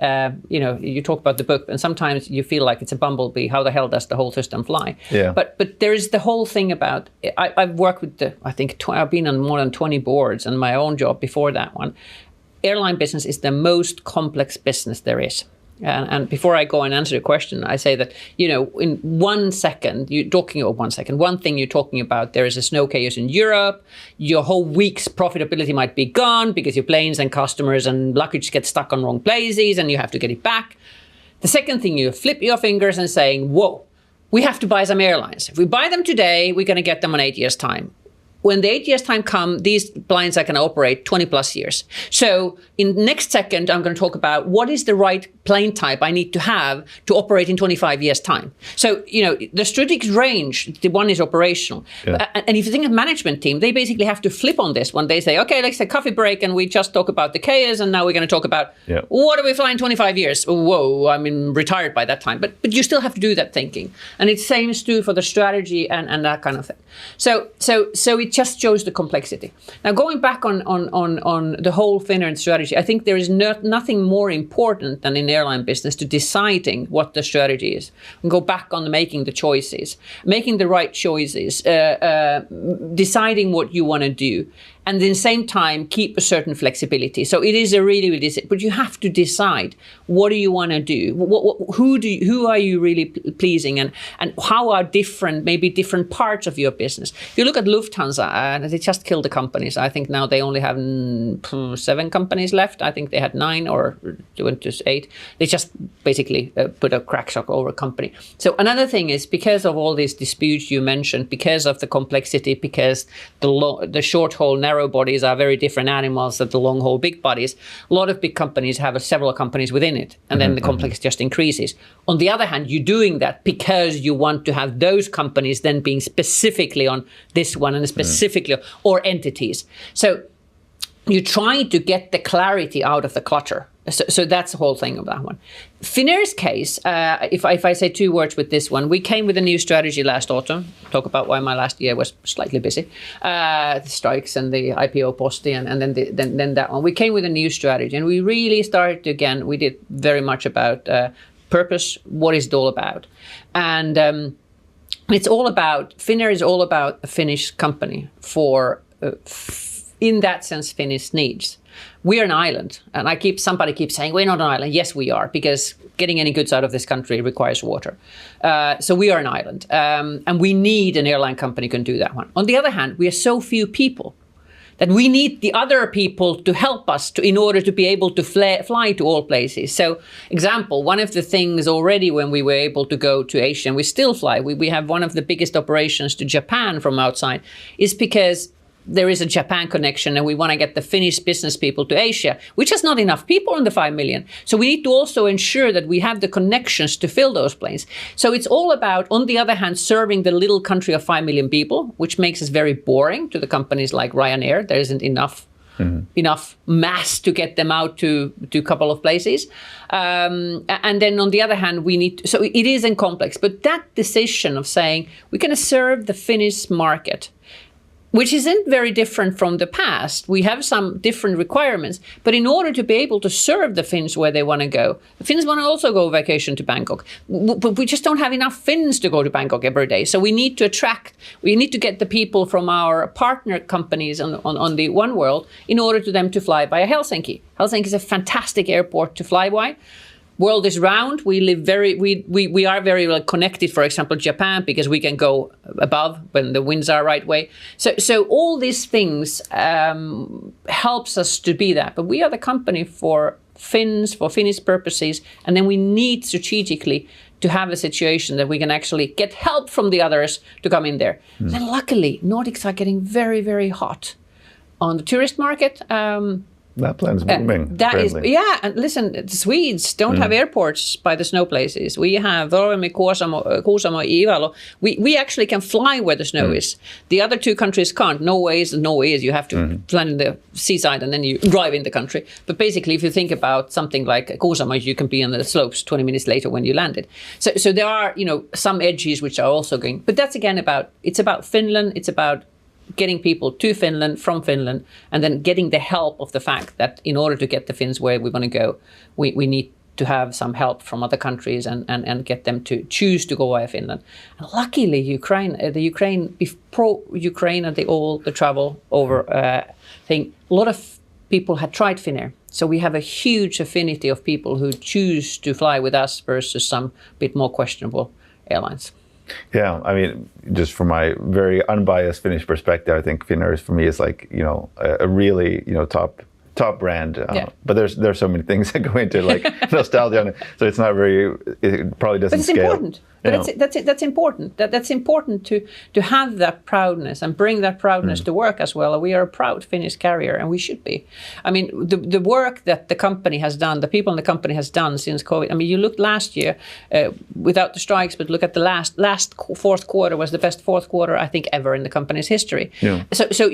you talk about the book, and sometimes you feel like it's a bumblebee. How the hell does the whole system fly? Yeah. But there is the whole thing about I've worked with I've been on more than 20 boards, and my own job before that one. Airline business is the most complex business there is. And before I go and answer your question, I say that, in 1 second, one thing you're talking about, there is a snow chaos in Europe, your whole week's profitability might be gone because your planes and customers and luggage get stuck on wrong places and you have to get it back. The second thing, you flip your fingers and saying, whoa, we have to buy some airlines. If we buy them today, we're going to get them in 8 years' time. When the 8 years' time come, these planes are going to operate 20 plus years. So in the next second, I'm going to talk about what is the right plane type I need to have to operate in 25 years' time. So, the strategic range, the one is operational. Yeah. And if you think of management team, they basically have to flip on this one. They say, okay, let's take a coffee break and we just talk about the chaos, and now we're going to talk about what do we fly in 25 years? Whoa, I'm retired by that time. But you still have to do that thinking. And it's same is true for the strategy and that kind of thing. So it just shows the complexity. Now, going back on the whole Finnair strategy, I think there is nothing more important than in airline business to deciding what the strategy is. And go back on making the choices, making the right choices, deciding what you want to do. And at the same time, keep a certain flexibility. So it is a really, but you have to decide, what do you want to do? Who are you really pleasing, and how are different parts of your business? If you look at Lufthansa, they just killed the companies. I think now they only have 7 companies left. I think they had 9 or went to 8. They just basically put a crack shock over a company. So another thing is, because of all these disputes you mentioned, because of the complexity, because the short haul narrow bodies are very different animals than the long haul big bodies. A lot of big companies have several companies within it, and then the complexity just increases. On the other hand, you're doing that because you want to have those companies then being specifically on this one and specifically or entities. So you try to get the clarity out of the clutter. So that's the whole thing of that one. Finnair's case, if I say 2 words with this one, we came with a new strategy last autumn. Talk about why my last year was slightly busy. The strikes and the IPO Posti and then that one. We came with a new strategy, and we really started to, again, we did very much about purpose. What is it all about? And it's all about, Finnair is all about a Finnish company for, in that sense, Finnish needs. We are an island, and somebody keeps saying we're not an island. Yes, we are, because getting any goods out of this country requires water. So we are an island, and we need an airline company who can do that one. On the other hand, we are so few people that we need the other people to help us in order to be able to fly to all places. So, example, one of the things already when we were able to go to Asia, and we still fly, we have one of the biggest operations to Japan from outside, is because there is a Japan connection and we want to get the Finnish business people to Asia, which has not enough people on the 5 million. So we need to also ensure that we have the connections to fill those planes. So it's all about, on the other hand, serving the little country of 5 million people, which makes us very boring to the companies like Ryanair. There isn't enough mass to get them out to a couple of places. And then on the other hand, so it isn't complex, but that decision of saying we're going to serve the Finnish market, which isn't very different from the past. We have some different requirements, but in order to be able to serve the Finns where they want to go, the Finns want to also go vacation to Bangkok, but we just don't have enough Finns to go to Bangkok every day. So we need to get the people from our partner companies on the One World in order to them to fly via Helsinki. Helsinki is a fantastic airport to fly by. World is round. We are very well connected, for example, Japan, because we can go above when the winds are right way. So all these things helps us to be that. But we are the company for Finns, for Finnish purposes, and then we need strategically to have a situation that we can actually get help from the others to come in there. And luckily, Nordics are getting very, very hot on the tourist market. That plan's booming. And listen, the Swedes don't have airports by the snow places. We have Rovaniemi, Kuusamo, Ivalo. We actually can fly where the snow is. The other two countries can't. Norway is. You have to land in the seaside and then you drive in the country. But basically, if you think about something like Kuusamo, you can be on the slopes 20 minutes later when you landed. So there are, some edges which are also going. But that's again it's about Finland. It's about getting people to Finland, from Finland, and then getting the help of the fact that in order to get the Finns where we want to go, we need to have some help from other countries and get them to choose to go via Finland. And luckily, pro-Ukraine and the travel over thing, a lot of people had tried Finnair. So we have a huge affinity of people who choose to fly with us versus some bit more questionable airlines. Yeah, I mean, just from my very unbiased Finnish perspective, I think Finnair for me is like, a really, top brand. But there's so many things that go into like nostalgia, so it's not it probably doesn't scale. But it's important. That's important. That's important to have that proudness and bring that proudness to work as well. We are a proud Finnish carrier, and we should be. I mean, the work that the company has done, the people in the company has done since COVID. I mean, you looked last year without the strikes, but look at the last fourth quarter was the best fourth quarter I think ever in the company's history. Yeah. So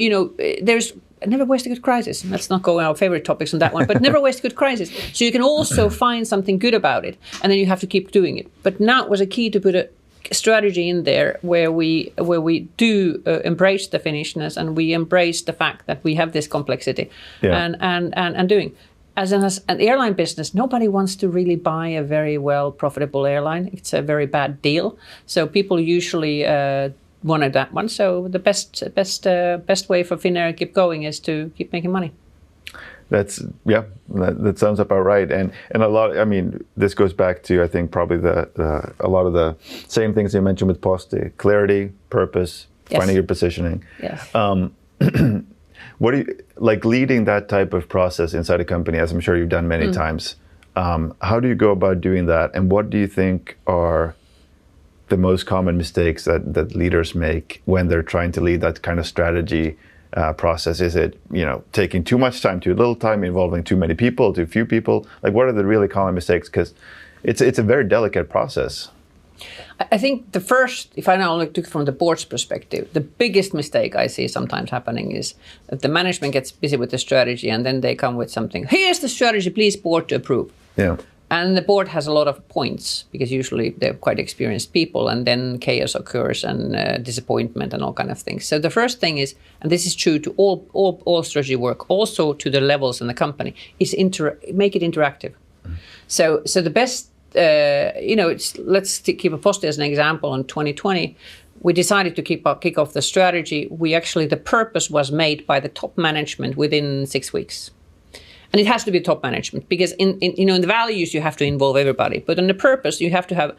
there's never waste a good crisis. Let's not go on our favorite topics on that one, but never waste a good crisis. So you can also find something good about it, and then you have to keep doing it. But now it was a key to put a strategy in there where we do embrace the Finnishness and we embrace the fact that we have this complexity and doing. As an airline business, nobody wants to really buy a very well profitable airline. It's a very bad deal. So people usually wanted that one. So the best way for Finnair to keep going is to keep making money. That sounds about right. And a lot, I mean, this goes back to, I think, probably a lot of the same things you mentioned with Posti: clarity, purpose, finding your positioning. Yes. What do you like leading that type of process inside a company, as I'm sure you've done many times? How do you go about doing that, and what do you think are the most common mistakes that leaders make when they're trying to lead that kind of strategy process? Is it, taking too much time, too little time, involving too many people, too few people? Like, what are the really common mistakes? Because it's a very delicate process. I think the first, if I now look from the board's perspective, the biggest mistake I see sometimes happening is that the management gets busy with the strategy and then they come with something. Here's the strategy, please, board, to approve. Yeah. And the board has a lot of points because usually they're quite experienced people, and then chaos occurs and disappointment and all kind of things. So the first thing is, and this is true to all strategy work, also to the levels in the company, is make it interactive. So the best, let's keep a Posti as an example. In 2020, we decided to kick off the strategy. The purpose was made by the top management within 6 weeks. And it has to be top management because in the values you have to involve everybody, but on the purpose you have to have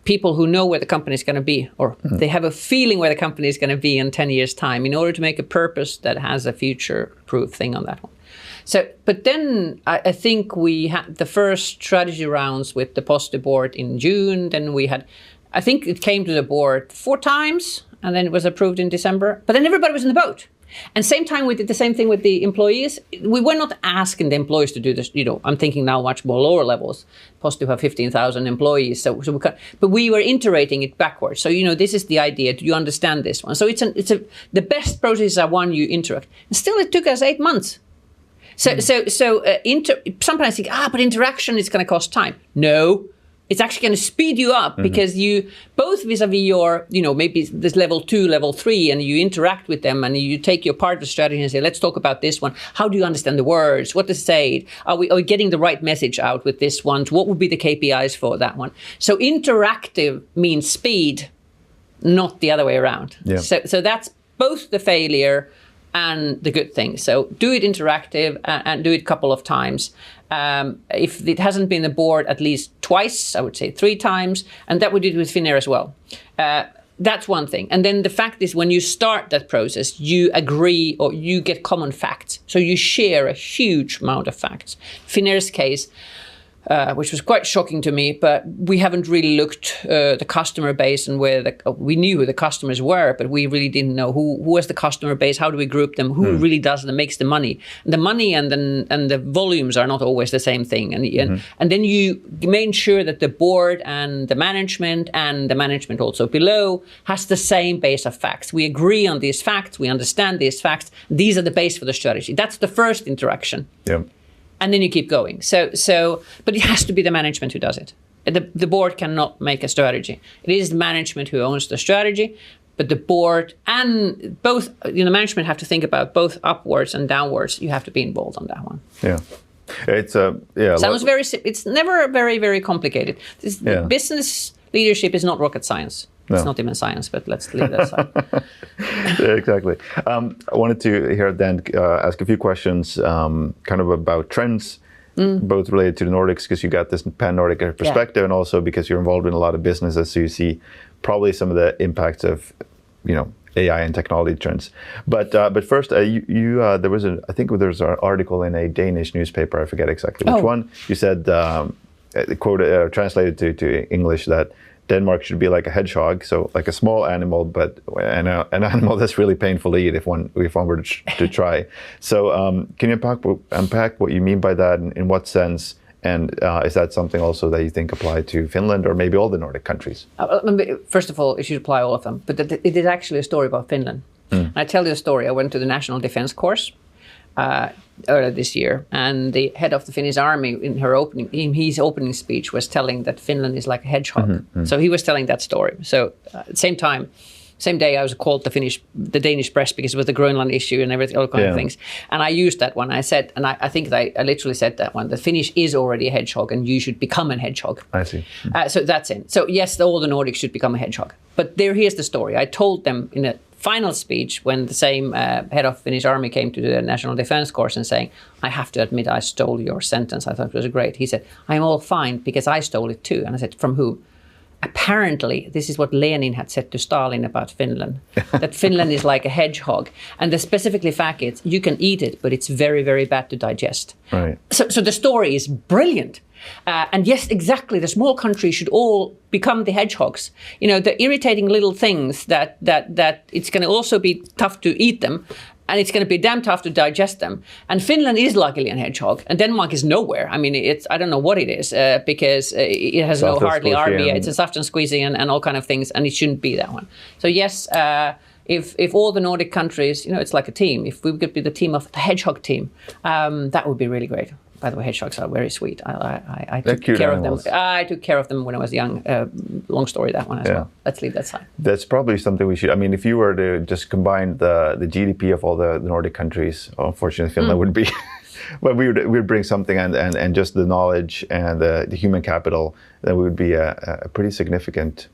people who know where the company is going to be, or they have a feeling where the company is going to be in 10 years' time, in order to make a purpose that has a future-proof thing on that one. So, but then I think we had the first strategy rounds with the Posti board in June. Then I think it came to the board 4 times, and then it was approved in December. But then everybody was in the boat. And same time we did the same thing with the employees. We were not asking the employees to do this. I'm thinking now much more lower levels. Posti have 15,000 employees, so but we were iterating it backwards. So this is the idea. Do you understand this one? So the best processes are one you interact. And still, it took us 8 months. Sometimes I think, but interaction is going to cost time. No. It's actually going to speed you up because you both vis-a-vis your, maybe this level 2, level 3, and you interact with them and you take your part of the strategy and say, let's talk about this one. How do you understand the words? What to say? Are we getting the right message out with this one? What would be the KPIs for that one? So interactive means speed, not the other way around. Yeah. So that's both the failure and the good thing. So do it interactive and do it a couple of times. If it hasn't been the board at least twice, I would say 3 times, and that we did with Finnair as well. That's one thing. And then the fact is when you start that process, you agree or you get common facts. So you share a huge amount of facts. Finnair's case, which was quite shocking to me, but we haven't really looked the customer base and we knew who the customers were, but we really didn't know who was the customer base, how do we group them, who really does and makes the money. The money and the volumes are not always the same thing. And then you made sure that the board and the management also below has the same base of facts. We agree on these facts, we understand these facts, these are the base for the strategy. That's the first interaction. Yeah. And then you keep going. But it has to be the management who does it. The board cannot make a strategy. It is the management who owns the strategy, but the board and both, management have to think about both upwards and downwards. You have to be involved on that one. Yeah. It's it's never very, very complicated. Business leadership is not rocket science. It's not even science, but let's leave that aside. Yeah, exactly. I wanted to hear Dan ask a few questions kind of about trends, both related to the Nordics, because you got this pan-Nordic perspective, and also because you're involved in a lot of businesses, so you see probably some of the impacts of, AI and technology trends. But first, there was I think there was an article in a Danish newspaper, I forget exactly which one. You said, quote, translated to English, that Denmark should be like a hedgehog, so like a small animal, but an animal that's really painful to eat if one were to try. So can you unpack what you mean by that, and in what sense? And is that something also that you think apply to Finland or maybe all the Nordic countries? First of all, it should apply all of them. But it is actually a story about Finland. I tell you a story. I went to the National Defense Course earlier this year, and the head of the Finnish army in his opening speech was telling that Finland is like a hedgehog. So he was telling that story. So at the same day I was called the Danish press because it was the Greenland issue and everything, all kinds of things. And I used that one. I said, and I think that I literally said that one, the Finnish is already a hedgehog and you should become a hedgehog. I see. So that's it. So yes, all the Nordics should become a hedgehog. But here's the story. I told them in a final speech when the same head of Finnish army came to the National Defense Course and saying, I have to admit I stole your sentence. I thought it was great. He said, I'm all fine because I stole it too. And I said, from who? Apparently, this is what Lenin had said to Stalin about Finland, that Finland is like a hedgehog. And the specifically fact is, you can eat it, but it's very, very bad to digest. Right. So the story is brilliant. And yes, exactly, the small countries should all become the hedgehogs. The irritating little things that it's going to also be tough to eat them. And it's going to be damn tough to digest them. And Finland is luckily a hedgehog, and Denmark is nowhere. I mean, I don't know what it is because it has hardly army. It's a soft and squeezy and all kind of things, and it shouldn't be that one. So yes, if all the Nordic countries, it's like a team. If we could be the team of the hedgehog team, that would be really great. By the way, hedgehogs are very sweet. I took care of them. I took care of them when I was young. Long story, that one as well. Let's leave that aside. That's probably something we should. I mean, if you were to just combine the GDP of all the Nordic countries, unfortunately, Finland would be. But we would bring something, and just the knowledge and the human capital, then we would be a pretty significant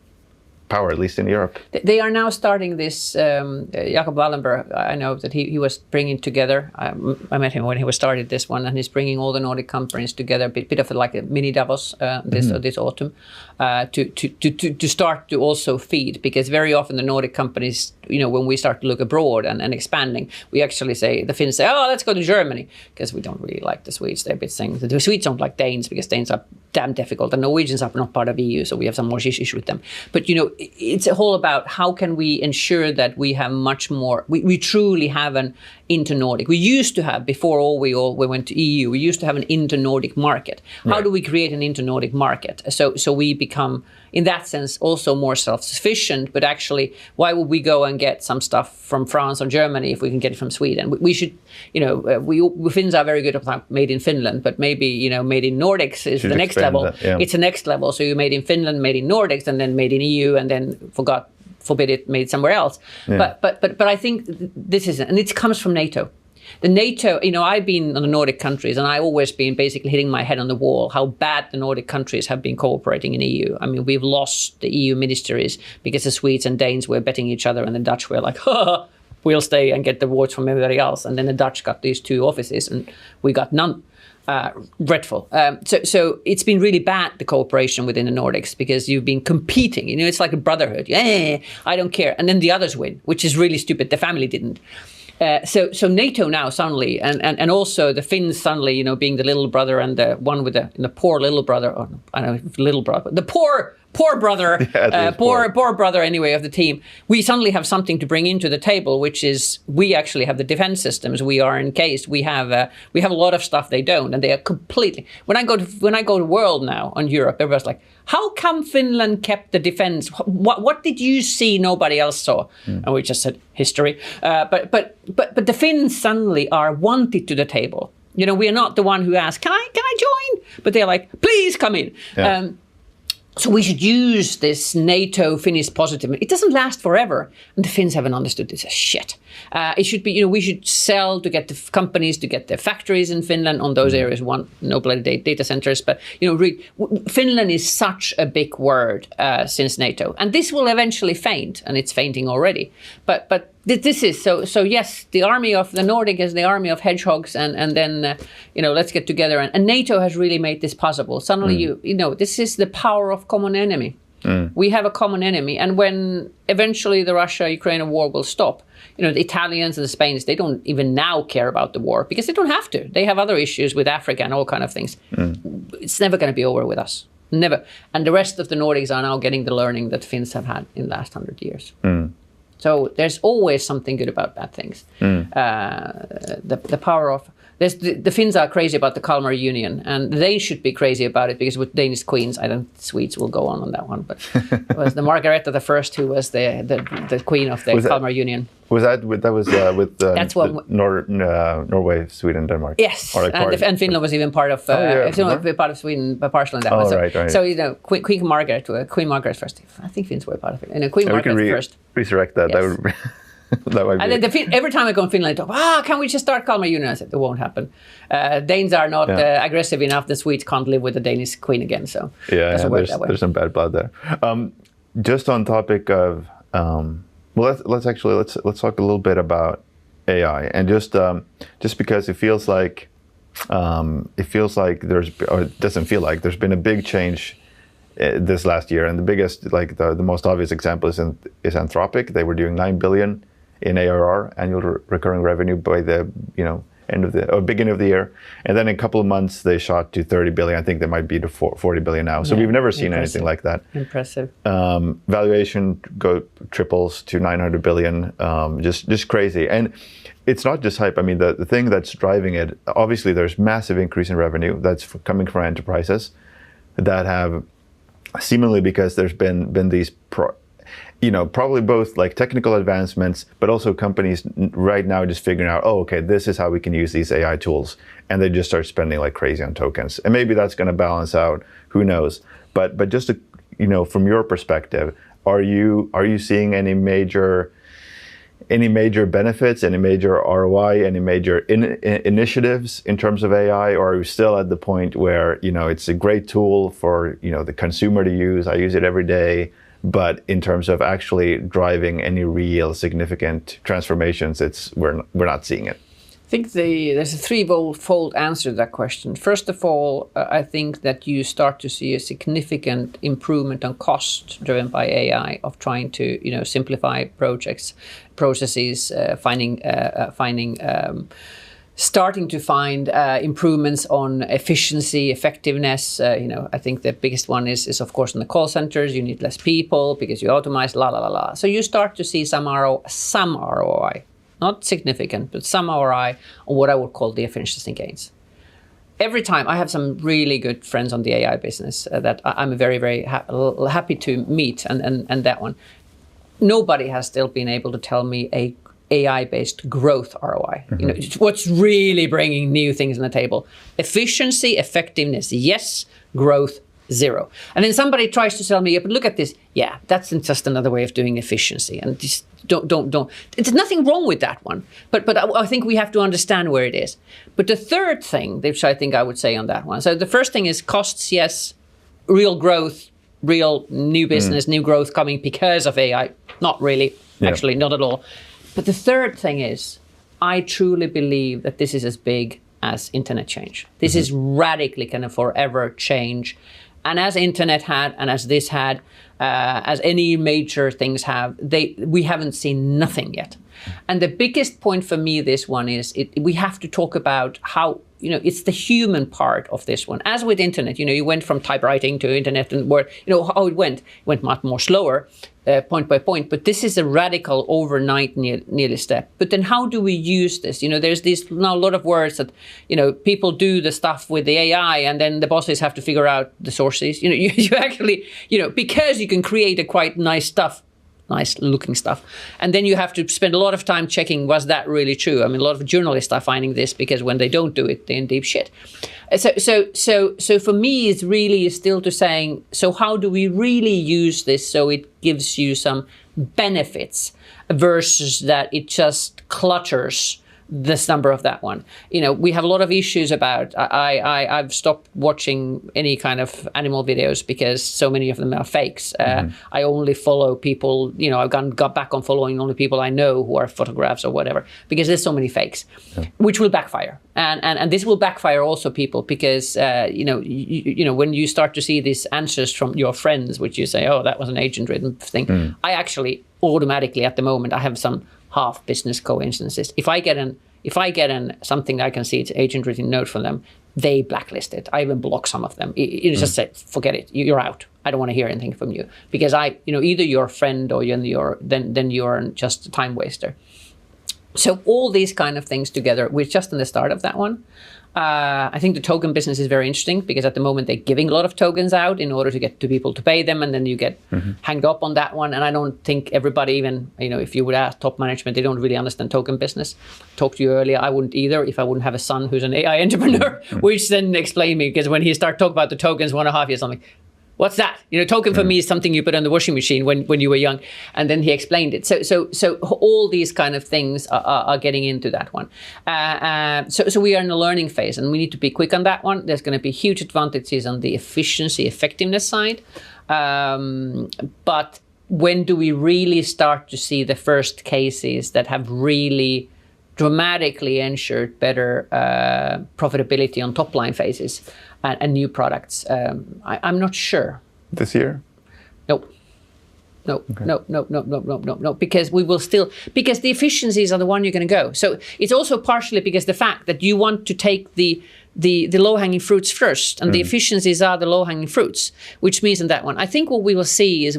power, at least in Europe. They are now starting this, Jakob Wallenberg, I know that he was bringing together, I met him when he was started this one, and he's bringing all the Nordic companies together, a bit of like a mini Davos this autumn, to start to also feed, because very often the Nordic companies when we start to look abroad and expanding, we actually say, the Finns say, oh, let's go to Germany, because we don't really like the Swedes. They're a bit saying the Swedes don't like Danes because Danes are damn difficult, and Norwegians are not part of EU, so we have some more issues with them. But it's a whole about how can we ensure that we have much more. We truly have an inter-Nordic. We used to have, before we went to EU, we used to have an inter-Nordic market. How Right. do we create an inter-Nordic market? So we become, in that sense, also more self-sufficient. But actually, why would we go and get some stuff from France or Germany if we can get it from Sweden? We should, we Finns are very good at made in Finland, but maybe, made in Nordics is Should the next expand level. that, yeah. It's the next level. So you made in Finland, made in Nordics, and then made in EU, and then forbid it, made somewhere else. Yeah. But I think this isn't, and it comes from NATO. The NATO, I've been on the Nordic countries, and I've always been basically hitting my head on the wall how bad the Nordic countries have been cooperating in EU. I mean, we've lost the EU ministries because the Swedes and Danes were betting each other, and the Dutch were like, we'll stay and get the votes from everybody else. And then the Dutch got these 2 offices, and we got none. Dreadful. So it's been really bad, the cooperation within the Nordics, because you've been competing. It's like a brotherhood. Yeah, I don't care. And then the others win, which is really stupid. The family didn't. So NATO now suddenly, and also the Finns suddenly, being the little brother and the one with the poor little brother, or I don't know if little brother, but the poor brother, poor brother anyway of the team. We suddenly have something to bring into the table, which is we actually have the defense systems. We are encased. We have a lot of stuff they don't, and they are completely. When I go to world now on Europe, everybody's like, how come Finland kept the defense? What did you see nobody else saw? And we just said history. But the Finns suddenly are wanted to the table. We are not the one who asks, can I join? But they're like, please come in. Yeah. So we should use this NATO Finnish positive. It doesn't last forever, and the Finns haven't understood this as shit. It should be, we should sell to get the companies, to get the factories in Finland on those areas. No bloody data centers, but Finland is such a big word since NATO, and this will eventually faint, and it's fainting already. But this is so. Yes, the army of the Nordic is the army of hedgehogs, and then let's get together. And NATO has really made this possible. Suddenly, this is the power of common enemy. We have a common enemy, and when eventually the Russia-Ukraine war will stop, the Italians and the Spains, they don't even now care about the war because they don't have to. They have other issues with Africa and all kind of things. It's never going to be over with us. Never. And the rest of the Nordics are now getting the learning that Finns have had in the last 100 years. So there's always something good about bad things. The power of the Finns are crazy about the Kalmar Union, and they should be crazy about it because with Danish queens, Swedes will go on that one. But it was the Margareta the First who was the queen of the Kalmar Union. Was that with That's what Norway, Sweden, Denmark? Yes, and Finland was even part of part of Sweden, but partially in that one. So, right. So Queen Margaret first. I think Finns were part of it. And Queen Margaret first. Resurrect that. Yes. That would. That might and then every time I go in Finland, I talk, can we just start Kalmar Union? I said, it won't happen. Danes are not aggressive enough. The Swedes can't live with the Danish queen again. So there's some bad blood there. Just on topic of, let's talk a little bit about AI, and just because it feels like it doesn't feel like there's been a big change this last year, and the biggest, the most obvious example is Anthropic. They were doing 9 billion in ARR, annual recurring revenue, by the beginning of the year, and then in a couple of months they shot to 30 billion. I think they might be to 40 billion now. So we've never seen anything like that. Impressive. Valuation triples to 900 billion. Just crazy. And it's not just hype. I mean, the thing that's driving it, obviously there's massive increase in revenue that's coming from enterprises that have, seemingly because there's been these probably both technical advancements, but also companies right now just figuring out, okay, this is how we can use these AI tools, and they just start spending like crazy on tokens. And maybe that's going to balance out, who knows. But just to, from your perspective, are you seeing any major benefits, any major ROI, any major initiatives in terms of AI, or are we still at the point where it's a great tool for the consumer to use? I use it every day, but in terms of actually driving any real significant transformations, we're not seeing it. I think there's a threefold answer to that question. First of all, I think that you start to see a significant improvement on cost driven by AI of trying to simplify processes, starting to find improvements on efficiency, effectiveness. I think the biggest one is of course in the call centers. You need less people because you automate. So you start to see some ROI. Not significant, but some ROI on what I would call the efficiency gains. Every time I have some really good friends on the AI business that I'm very, very happy to meet, and that one. Nobody has still been able to tell me a AI-based growth ROI. Mm-hmm. What's really bringing new things on the table. Efficiency, effectiveness, yes. Growth, zero. And then somebody tries to sell me, but look at this. Yeah, that's just another way of doing efficiency. And just don't. There's nothing wrong with that one. But I think we have to understand where it is. But the third thing, which I think I would say on that one. So the first thing is costs, yes. Real growth, real new business, new growth coming because of AI. Not really, actually, not at all. But the third thing is, I truly believe that this is as big as internet change. This is radically kind of forever change. And as internet had, and as this had, as any major things have, we haven't seen nothing yet. And the biggest point for me, this one is, we have to talk about how, it's the human part of this one. As with internet, you went from typewriting to internet and word, how it went much more slower, point by point. But this is a radical overnight nearly step. But then how do we use this? There's now a lot of words that, people do the stuff with the AI and then the bosses have to figure out the sources. You actually, because you can create a quite nice looking stuff. And then you have to spend a lot of time checking, was that really true? I mean, a lot of journalists are finding this because when they don't do it, they're in deep shit. So for me, it's really still to saying, so how do we really use this so it gives you some benefits versus that it just clutters this number of that one. We have a lot of issues about, I've stopped watching any kind of animal videos because so many of them are fakes. I only follow people, I've got back on following only people I know who are photographs or whatever, because there's so many fakes, which will backfire. And this will backfire also people because, when you start to see these answers from your friends, which you say, oh, that was an agent-written thing, I actually automatically at the moment, I have some half business coincidences. If I get something that I can see it's agent-written note from them, they blacklist it. I even block some of them. You just say, forget it. You're out. I don't want to hear anything from you because either you're a friend or then you're just a time waster. So all these kind of things together, we're just in the start of that one. I think the token business is very interesting because at the moment they're giving a lot of tokens out in order to get to people to pay them, and then you get hanged up on that one. And I don't think everybody even, if you would ask top management, they don't really understand token business. Talked to you earlier, I wouldn't either if I wouldn't have a son who's an AI entrepreneur, which then explained me, because when he started talking about the tokens 1.5 years, I'm like, what's that? Token for me is something you put on the washing machine when you were young. And then he explained it. So all these kind of things are getting into that one. So we are in a learning phase and we need to be quick on that one. There's going to be huge advantages on the efficiency, effectiveness side. But when do we really start to see the first cases that have really dramatically ensured better profitability on top line phases and new products? I'm not sure. This year? No. Okay. No, because because the efficiencies are the one you're going to go. So it's also partially because the fact that you want to take the low-hanging fruits first, and the efficiencies are the low-hanging fruits, which means in that one, I think what we will see is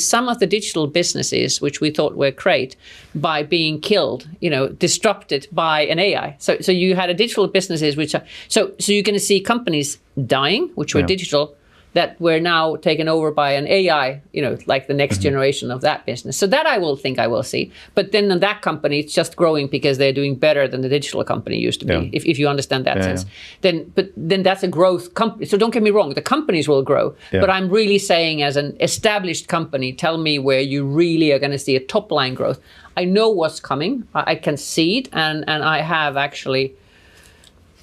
some of the digital businesses, which we thought were great, by being killed, disrupted by an AI. So you had a digital businesses, which are, so you're going to see companies dying, which were digital, that were now taken over by an AI, like the next generation of that business. So that I will see. But then in that company, it's just growing because they're doing better than the digital company used to be, if you understand that sense. Yeah. Then that's a growth company. So don't get me wrong, the companies will grow. Yeah. But I'm really saying as an established company, tell me where you really are going to see a top line growth. I know what's coming. I can see it. And I have actually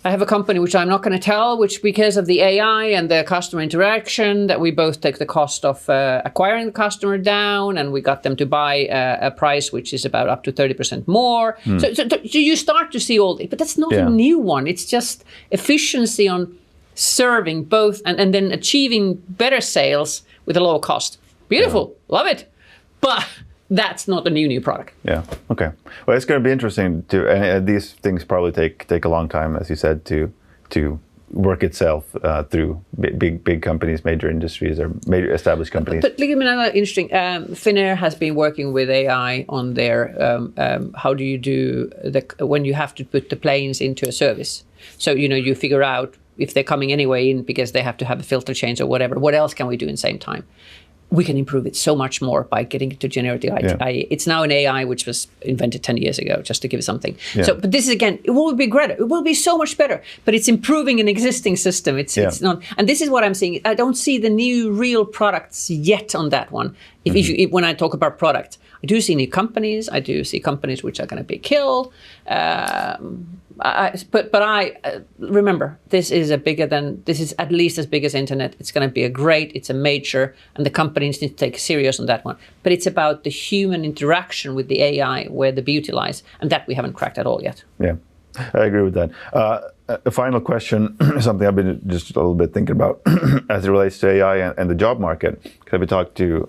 I have a company which I'm not going to tell, which because of the AI and the customer interaction, that we both take the cost of acquiring the customer down, and we got them to buy a price which is about up to 30% more. So you start to see all this, but that's not a new one. It's just efficiency on serving both and then achieving better sales with a lower cost. Beautiful, love it. But that's not a new product. Yeah. Okay. Well, it's going to be interesting to, and these things probably take a long time, as you said, to work itself through big companies, major industries, or major established companies. But look at another interesting. Finnair has been working with AI on their how do you do when you have to put the planes into a service. So you figure out if they're coming anyway in because they have to have a filter change or whatever. What else can we do in the same time? We can improve it so much more by getting it to generative AI. It's now an AI which was invented 10 years ago, just to give something. Yeah. So, but this is again, it will be greater. It will be so much better. But it's improving an existing system. It's not. And this is what I'm saying. I don't see the new real products yet on that one. If when I talk about products, I do see new companies. I do see companies which are going to be killed. But I remember this is at least as big as internet. It's going to be it's a major, and the companies need to take serious on that one. But it's about the human interaction with the AI where the beauty lies, and that we haven't cracked at all yet. Yeah, I agree with that. A final question, something I've been just a little bit thinking about as it relates to AI and the job market. Because we talked to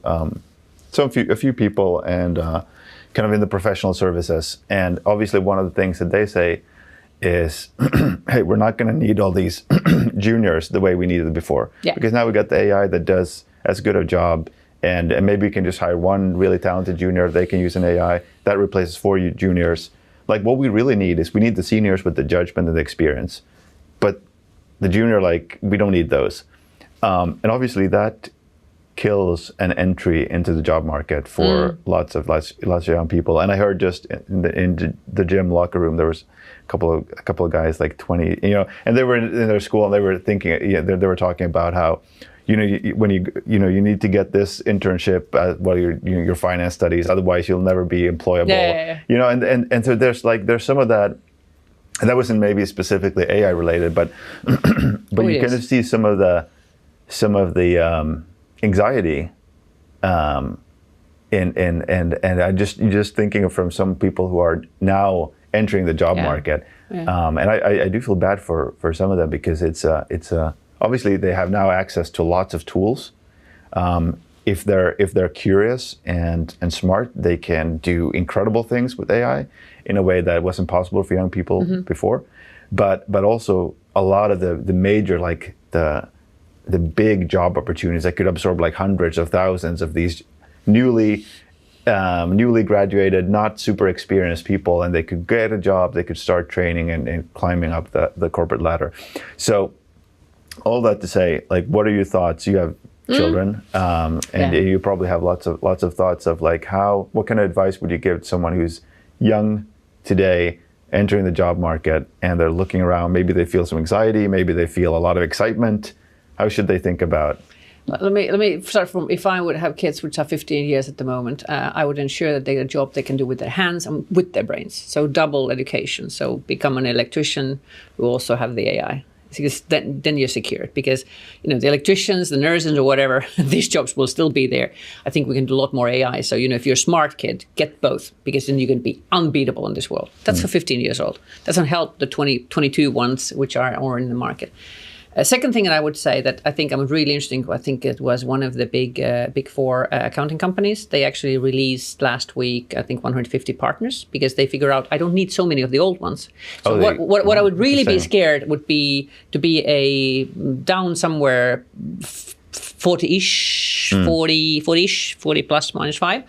a few people and kind of in the professional services, and obviously one of the things that they say is, hey, we're not going to need all these juniors the way we needed before. Yeah. Because now we got the AI that does as good a job, and maybe we can just hire one really talented junior. They can use an AI that replaces 4 juniors. Like what we really need is we need the seniors with the judgment and the experience, but the junior, we don't need those. And obviously that kills an entry into the job market for lots of young people. And I heard just in the gym locker room, there was a couple of guys like 20, and they were in their school and they were thinking, they were talking about how, when you need to get this internship while your finance studies, otherwise you'll never be employable. Yeah. And so there's some of that. And that wasn't maybe specifically AI related, but you kind of see some of the anxiety, and I just thinking from some people who are now entering the job market, and I do feel bad for some of them because it's obviously they have now access to lots of tools. If they're curious and smart, they can do incredible things with AI in a way that wasn't possible for young people before. But also a lot of the major the big job opportunities that could absorb hundreds of thousands of these newly graduated, not super experienced people, and they could get a job, they could start training and climbing up the corporate ladder. So all that to say, what are your thoughts? You have children, and you probably have lots of thoughts of what kind of advice would you give to someone who's young today, entering the job market, and they're looking around, maybe they feel some anxiety, maybe they feel a lot of excitement. How should they think about? Let me start from, if I would have kids which are 15 years at the moment, I would ensure that they get a job they can do with their hands and with their brains. So double education. So become an electrician who also have the AI. Because then you're secured. Because the electricians, the nurses, or whatever, these jobs will still be there. I think we can do a lot more AI. So if you're a smart kid, get both, because then you can be unbeatable in this world. That's for 15 years old. Doesn't help the 22 ones which are in the market. A second thing that I would say that I think I'm really interesting, I think it was one of the big 4 accounting companies. They actually released last week, I think 150 partners, because they figure out I don't need so many of the old ones. So what I would really be scared would be to be down somewhere 40-ish, 40 plus minus 5.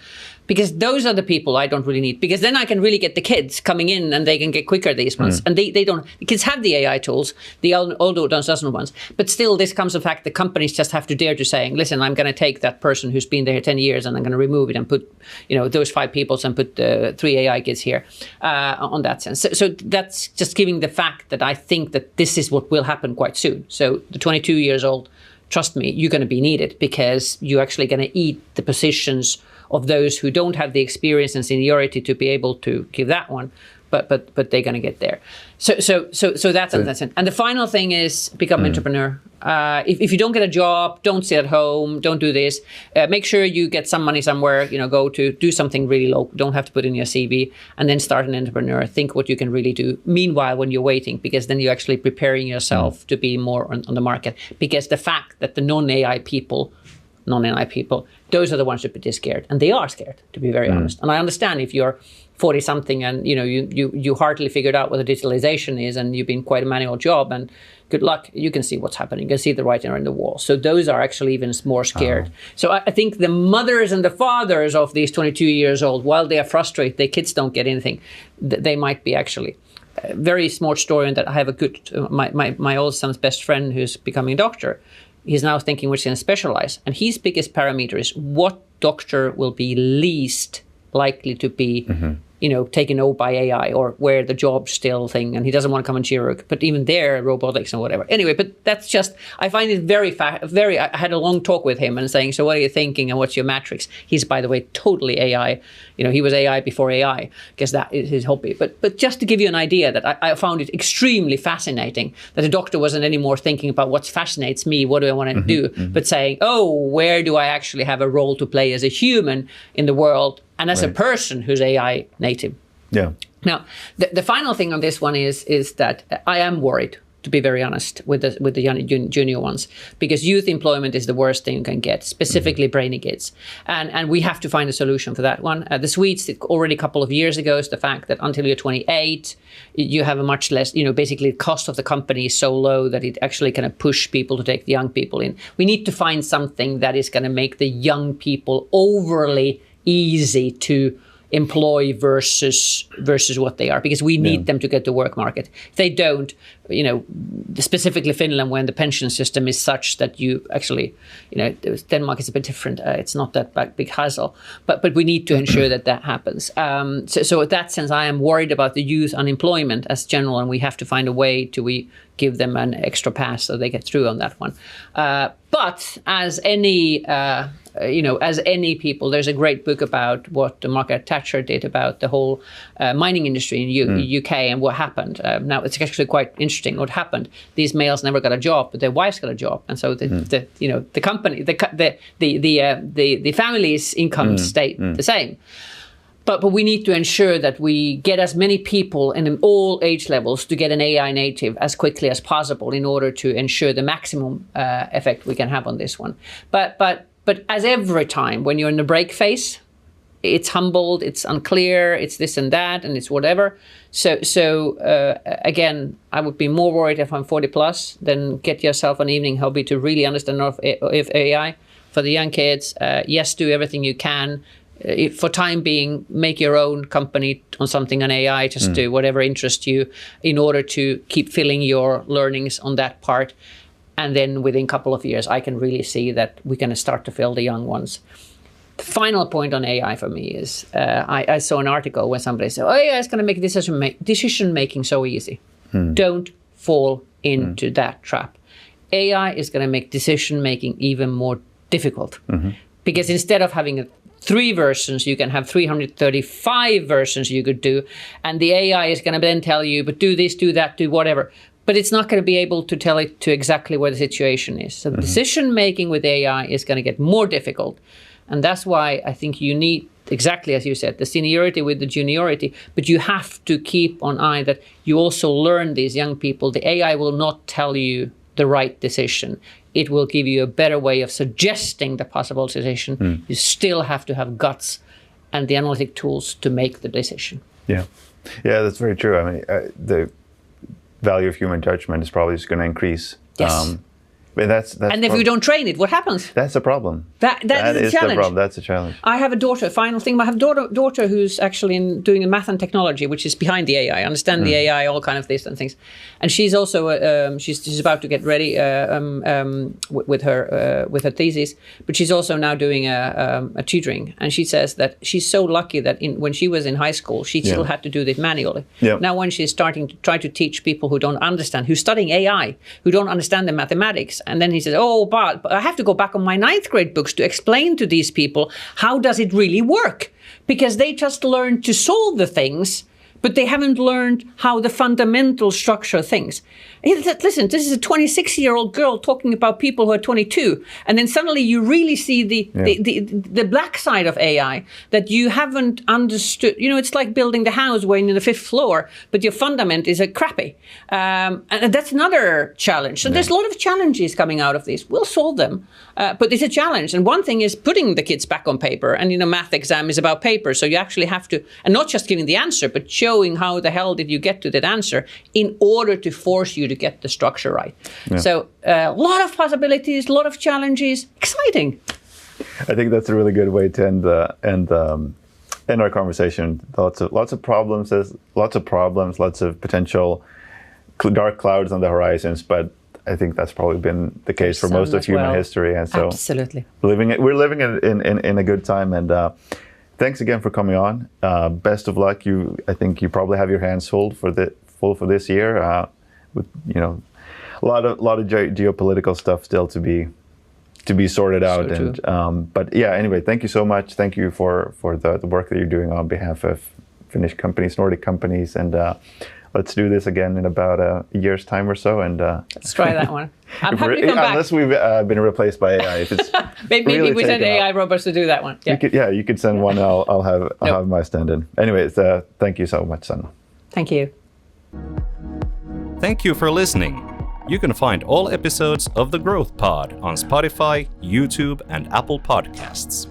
Because those are the people I don't really need. Because then I can really get the kids coming in and they can get quicker, these ones. And they don't, the kids have the AI tools, the older doesn't ones. But still, this comes to the fact that companies just have to dare to say, listen, I'm going to take that person who's been there 10 years and I'm going to remove it and put, those 5 people and put 3 AI kids here on that sense. So that's just giving the fact that I think that this is what will happen quite soon. So the 22 years old, trust me, you're going to be needed because you're actually going to eat the positions of those who don't have the experience and seniority to be able to give that one. but they're going to get there. So that's it. And the final thing is become entrepreneur. If you don't get a job, don't sit at home, don't do this. Make sure you get some money somewhere, go to do something really low. Don't have to put in your CV, and then start an entrepreneur. Think what you can really do. Meanwhile, when you're waiting, because then you're actually preparing yourself to be more on the market. Because the fact that the non-AI people, those are the ones that are scared, and they are scared, to be very honest. And I understand if you're 40 something and you hardly figured out what the digitalization is, and you've been quite a manual job, and good luck, you can see what's happening. You can see the writing on the wall. So those are actually even more scared. So I think the mothers and the fathers of these 22 years old, while they are frustrated, their kids don't get anything, they might be actually. A very small story, and that I have a good, my old son's best friend who's becoming a doctor. He's now thinking which he's going to specialize. And his biggest parameter is what doctor will be least likely to be, taken over by AI, or where the job still thing. And he doesn't want to come in chirurg, but even there, robotics and whatever. Anyway, but that's just, I find it I had a long talk with him and saying, so what are you thinking and what's your matrix? He's, by the way, totally AI. He was AI before AI, because that is his hobby. But just to give you an idea, that I found it extremely fascinating that a doctor wasn't anymore thinking about what fascinates me, what do I want to do, but saying, where do I actually have a role to play as a human in the world, and as a person who's AI native. Yeah. Now, the final thing on this one is that I am worried, to be very honest, with the young, junior ones, because youth employment is the worst thing you can get, specifically brainy kids. And we have to find a solution for that one. The Swedes, already a couple of years ago, is the fact that until you're 28, you have a much less, basically the cost of the company is so low that it actually kind of push people to take the young people in. We need to find something that is going to make the young people overly easy to employ versus what they are, because we need them to get to work market. If they don't, specifically Finland, when the pension system is such that you actually, Denmark is a bit different. It's not that big hassle, but we need to ensure that happens. So in that sense, I am worried about the youth unemployment as general, and we have to find a way to give them an extra pass so they get through on that one. But as any people, there's a great book about what Margaret Thatcher did about the whole mining industry in UK and what happened. Now it's actually quite interesting what happened. These males never got a job, but their wives got a job, and so the company, the family's income stayed the same. But we need to ensure that we get as many people in all age levels to get an AI native as quickly as possible in order to ensure the maximum effect we can have on this one. But as every time when you're in the break phase, it's humbled, it's unclear, it's this and that, and it's whatever. So again, I would be more worried if I'm 40 plus, then get yourself an evening hobby to really understand if AI. For the young kids, yes, do everything you can. For time being, make your own company on something on AI, just do whatever interests you in order to keep filling your learnings on that part. And then within a couple of years, I can really see that we're going to start to fill the young ones. The final point on AI for me is, I saw an article where somebody said, AI is going to make decision making so easy. Don't fall into that trap. AI is going to make decision making even more difficult. Because instead of having 3 versions, you can have 335 versions you could do. And the AI is going to then tell you, but do this, do that, do whatever. But it's not going to be able to tell it to exactly where the situation is. So decision making with AI is going to get more difficult. And that's why I think you need, exactly as you said, the seniority with the juniority. But you have to keep on eye that you also learn these young people. The AI will not tell you the right decision. It will give you a better way of suggesting the possible decision. You still have to have guts and the analytic tools to make the decision. Yeah, that's very true. I mean, the value of human judgment is probably just going to increase. Yes. But that's and if you don't train it, what happens? That's a problem. That is a challenge. The problem. That's a challenge. I have a daughter. Final thing. I have a daughter who's actually doing a math and technology, which is behind the AI. I understand the AI, all kind of these and things. And she's also she's about to get ready with her thesis. But she's also now doing a tutoring. And she says that she's so lucky that when she was in high school, she still had to do this manually. Now when she's starting to try to teach people who don't understand, who's studying AI, who don't understand the mathematics. And then he says, but I have to go back on my 9th grade books to explain to these people, how does it really work? Because they just learn to solve the things, but they haven't learned how the fundamental structure of things. Listen, this is a 26-year-old girl talking about people who are 22, and then suddenly you really see the black side of AI that you haven't understood. You know, it's like building the house when you're on the 5th floor, but your fundament is crappy, and that's another challenge. So there's a lot of challenges coming out of this. We'll solve them, but it's a challenge. And one thing is putting the kids back on paper, and math exam is about paper, so you actually have to, and not just giving the answer, but showing how the hell did you get to that answer in order to force you to get the structure right. Yeah. So a lot of possibilities, a lot of challenges, exciting. I think that's a really good way to end our conversation. Lots of problems, lots of potential dark clouds on the horizons, but I think that's probably been the case for most of human history, and so absolutely we're living in a good time. And thanks again for coming on. Best of luck. I think you probably have your hands full for this year. With a lot of geopolitical stuff still to be sorted out. So and but yeah, anyway, thank you so much. Thank you for the work that you're doing on behalf of Finnish companies, Nordic companies, and let's do this again in about a year's time or so. And let's try that one. I'm happy to come back. Unless we've been replaced by AI. If it's maybe really we send AI robots to do that one. Yeah, you could send one. I'll have my stand in. Anyways, thank you so much, Sanna. Thank you. Thank you for listening. You can find all episodes of The Growth Pod on Spotify, YouTube, and Apple Podcasts.